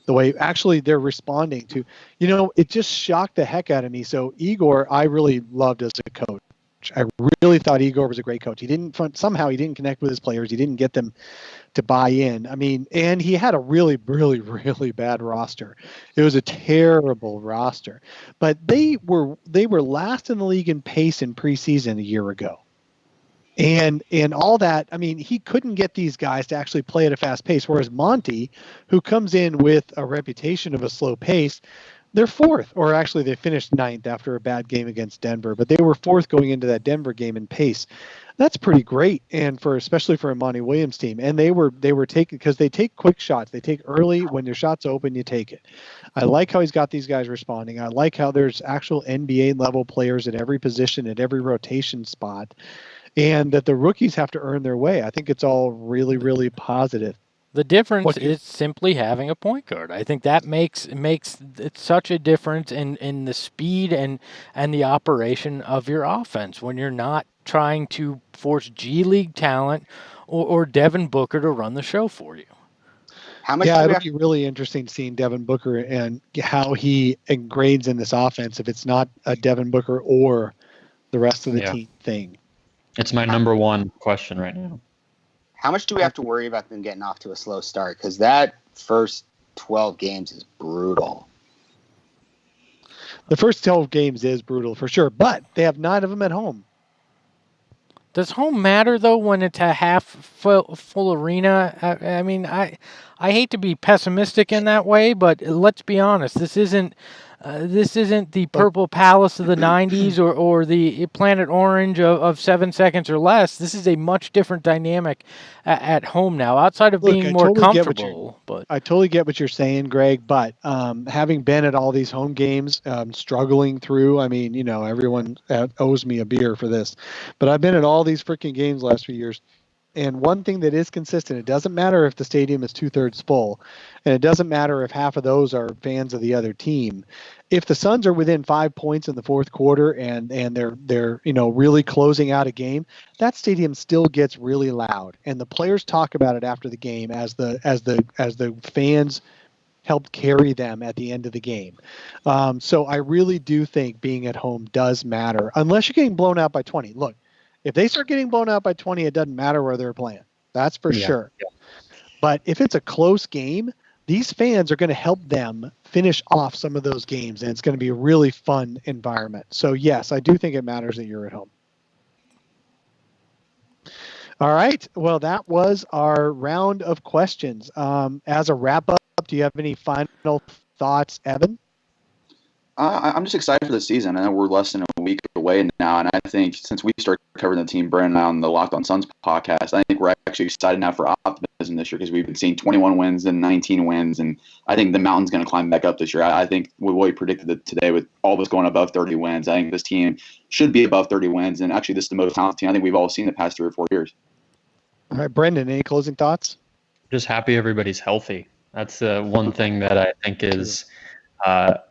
the way actually they're responding to, it just shocked the heck out of me. So Igor, I really loved as a coach. I really thought Igor was a great coach. He didn't connect with his players. He didn't get them to buy in. I mean, and he had a really, really, really bad roster. It was a terrible roster, but they were last in the league in pace in preseason a year ago. And all that, I mean, he couldn't get these guys to actually play at a fast pace. Whereas Monty, who comes in with a reputation of a slow pace, they're fourth, or actually they finished ninth after a bad game against Denver, but they were fourth going into that Denver game in pace. That's pretty great, and especially for a Monty Williams team. And they were taking, because they take quick shots. They take early. When your shot's open, you take it. I like how he's got these guys responding. I like how there's actual NBA level players at every position, at every rotation spot. And that the rookies have to earn their way. I think it's all really, really positive. The difference is simply having a point guard. I think that makes it such a difference in the speed and the operation of your offense when you're not trying to force G League talent or Devin Booker to run the show for you. It'll be really interesting seeing Devin Booker and how he ingrades in this offense if it's not a Devin Booker or the rest of the team thing. It's my number one question right now. How much do we have to worry about them getting off to a slow start? Because that first 12 games is brutal. The first 12 games is brutal for sure, but they have 9 of them at home. Does home matter though when it's a half full arena? I mean, I hate to be pessimistic in that way, but let's be honest. This isn't the Purple Palace of the '90s or the Planet Orange of 7 seconds or less. This is a much different dynamic at home now. Outside of being more comfortable, but I totally get what you're saying, Greg. But having been at all these home games, struggling through. I mean, you know, everyone owes me a beer for this, but I've been at all these freaking games last few years. And one thing that is consistent, it doesn't matter if the stadium is 2/3 full, and it doesn't matter if half of those are fans of the other team. If the Suns are within 5 points in the fourth quarter and they're really closing out a game, that stadium still gets really loud, and the players talk about it after the game as the fans helped carry them at the end of the game. So I really do think being at home does matter, unless you're getting blown out by 20. Look. If they start getting blown out by 20, it doesn't matter where they're playing. That's for sure. Yeah. But if it's a close game, these fans are going to help them finish off some of those games, and it's going to be a really fun environment. So, yes, I do think it matters that you're at home. All right. Well, that was our round of questions. As a wrap-up, do you have any final thoughts, Evan? I'm just excited for the season. I know we're less than a week away now, and I think since we started covering the team, Brandon and I on the Locked On Suns podcast, I think we're actually excited now for optimism this year because we've been seeing 21 wins and 19 wins, and I think the mountain's going to climb back up this year. I think with what we predicted today with all of us going above 30 wins, I think this team should be above 30 wins, and actually this is the most talented team I think we've all seen the past 3 or 4 years. All right, Brendan, any closing thoughts? Just happy everybody's healthy. That's one thing that I think is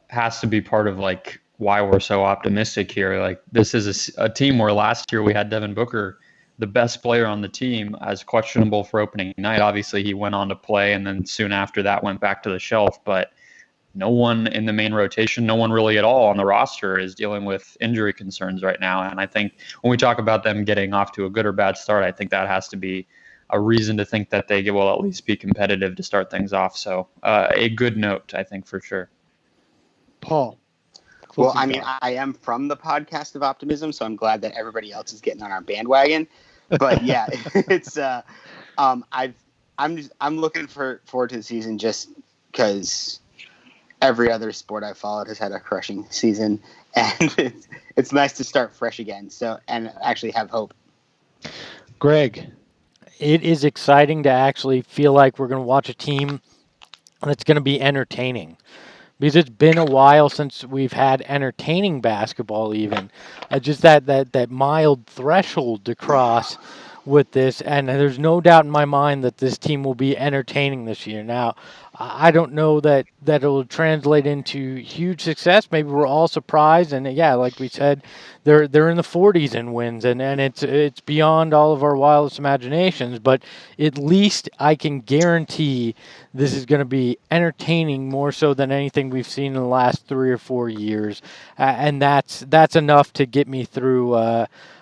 has to be part of like why we're so optimistic here. Like this is a team where last year we had Devin Booker, the best player on the team, as questionable for opening night. Obviously he went on to play and then soon after that went back to the shelf, but no one in the main rotation, no one really at all on the roster is dealing with injury concerns right now. And I think when we talk about them getting off to a good or bad start, I think that has to be a reason to think that they will at least be competitive to start things off. So a good note, I think, for sure. Paul. Well, I mean, I am from the podcast of optimism, so I'm glad that everybody else is getting on our bandwagon. But yeah, it's I'm looking forward to the season just because every other sport I've followed has had a crushing season, and it's nice to start fresh again. So and actually have hope. Greg, it is exciting to actually feel like we're going to watch a team that's going to be entertaining. Because it's been a while since we've had entertaining basketball even. Just that mild threshold to cross with this. And there's no doubt in my mind that this team will be entertaining this year. Now, I don't know that it'll translate into huge success. Maybe we're all surprised. And, yeah, like we said, they're in the 40s in wins. And it's beyond all of our wildest imaginations. But at least I can guarantee this is going to be entertaining more so than anything we've seen in the last 3 or 4 years. And that's enough to get me through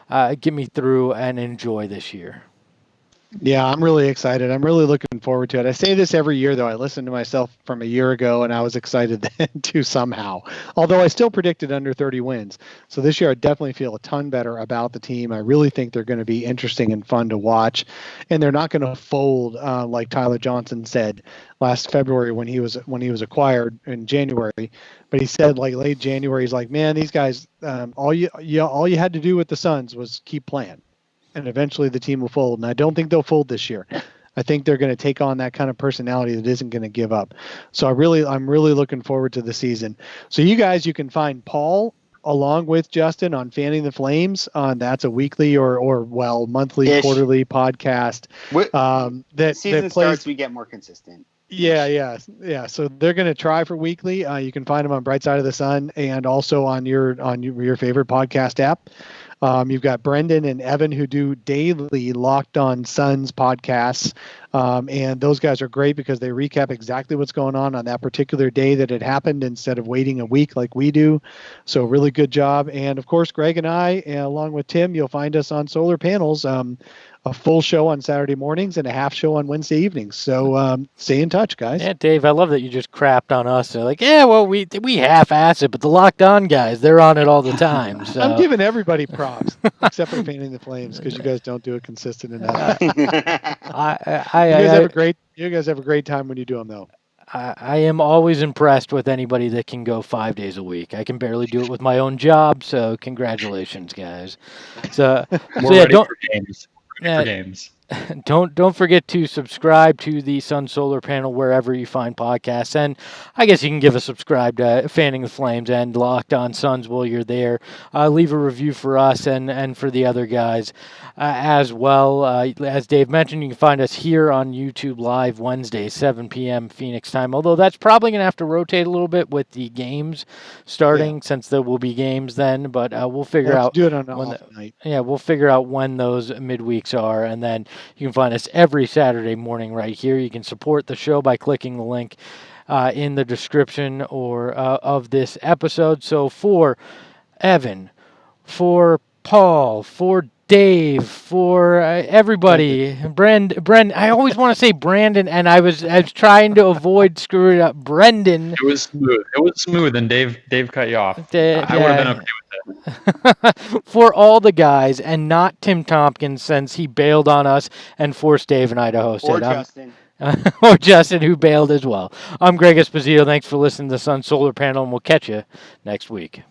and enjoy this year. Yeah, I'm really excited. I'm really looking forward to it. I say this every year, though. I listened to myself from a year ago, and I was excited then, too, somehow. Although I still predicted under 30 wins. So this year I definitely feel a ton better about the team. I really think they're going to be interesting and fun to watch. And they're not going to fold like Tyler Johnson said last February when he was acquired in January. But he said, like, late January, he's like, man, these guys, all you had to do with the Suns was keep playing. And eventually the team will fold. And I don't think they'll fold this year. I think they're going to take on that kind of personality that isn't going to give up. So I'm really looking forward to the season. So you guys, you can find Paul along with Justin on Fanning the Flames. That's a weekly or monthly, quarterly podcast. That season starts, we get more consistent. Yeah. So they're going to try for weekly. You can find them on Bright Side of the Sun and also on your favorite podcast app. You've got Brendan and Evan who do daily Locked On Suns podcasts. And those guys are great because they recap exactly what's going on that particular day that it happened instead of waiting a week like we do. So really good job. And of course, Greg and I, along with Tim, you'll find us on Solar Panels, a full show on Saturday mornings and a half show on Wednesday evenings. So stay in touch, guys. Yeah, Dave, I love that you just crapped on us. They're like, yeah, well, we half-ass it, but the Locked On guys, they're on it all the time. So. I'm giving everybody props, except for Fanning the Flames, because you guys don't do it consistent enough. You guys have a great time when you do them, though. I am always impressed with anybody that can go 5 days a week. I can barely do it with my own job, so congratulations, guys. So ready for games. Games. Don't forget to subscribe to the Sun Solar Panel wherever you find podcasts, and I guess you can give a subscribe to Fanning the Flames and Locked On Suns while you're there. Leave a review for us and for the other guys as well. As Dave mentioned, you can find us here on YouTube live Wednesday, 7 p.m. Phoenix time, although that's probably going to have to rotate a little bit with the games starting since there will be games then, but we'll figure out. Do it on off night. Yeah, we'll figure out when those midweeks are, and then you can find us every Saturday morning right here. You can support the show by clicking the link in the description or of this episode. So for Evan, for Paul, for Dave, for everybody, Brendan. I always want to say Brandon, and I was trying to avoid screwing up. Brendan. It was smooth, and Dave cut you off. I would have been okay with it. For all the guys, and not Tim Tompkins, since he bailed on us and forced Dave and I to host or it. Justin. Or Justin, who bailed as well. I'm Greg Esposito. Thanks for listening to the Sun Solar Panel, and we'll catch you next week.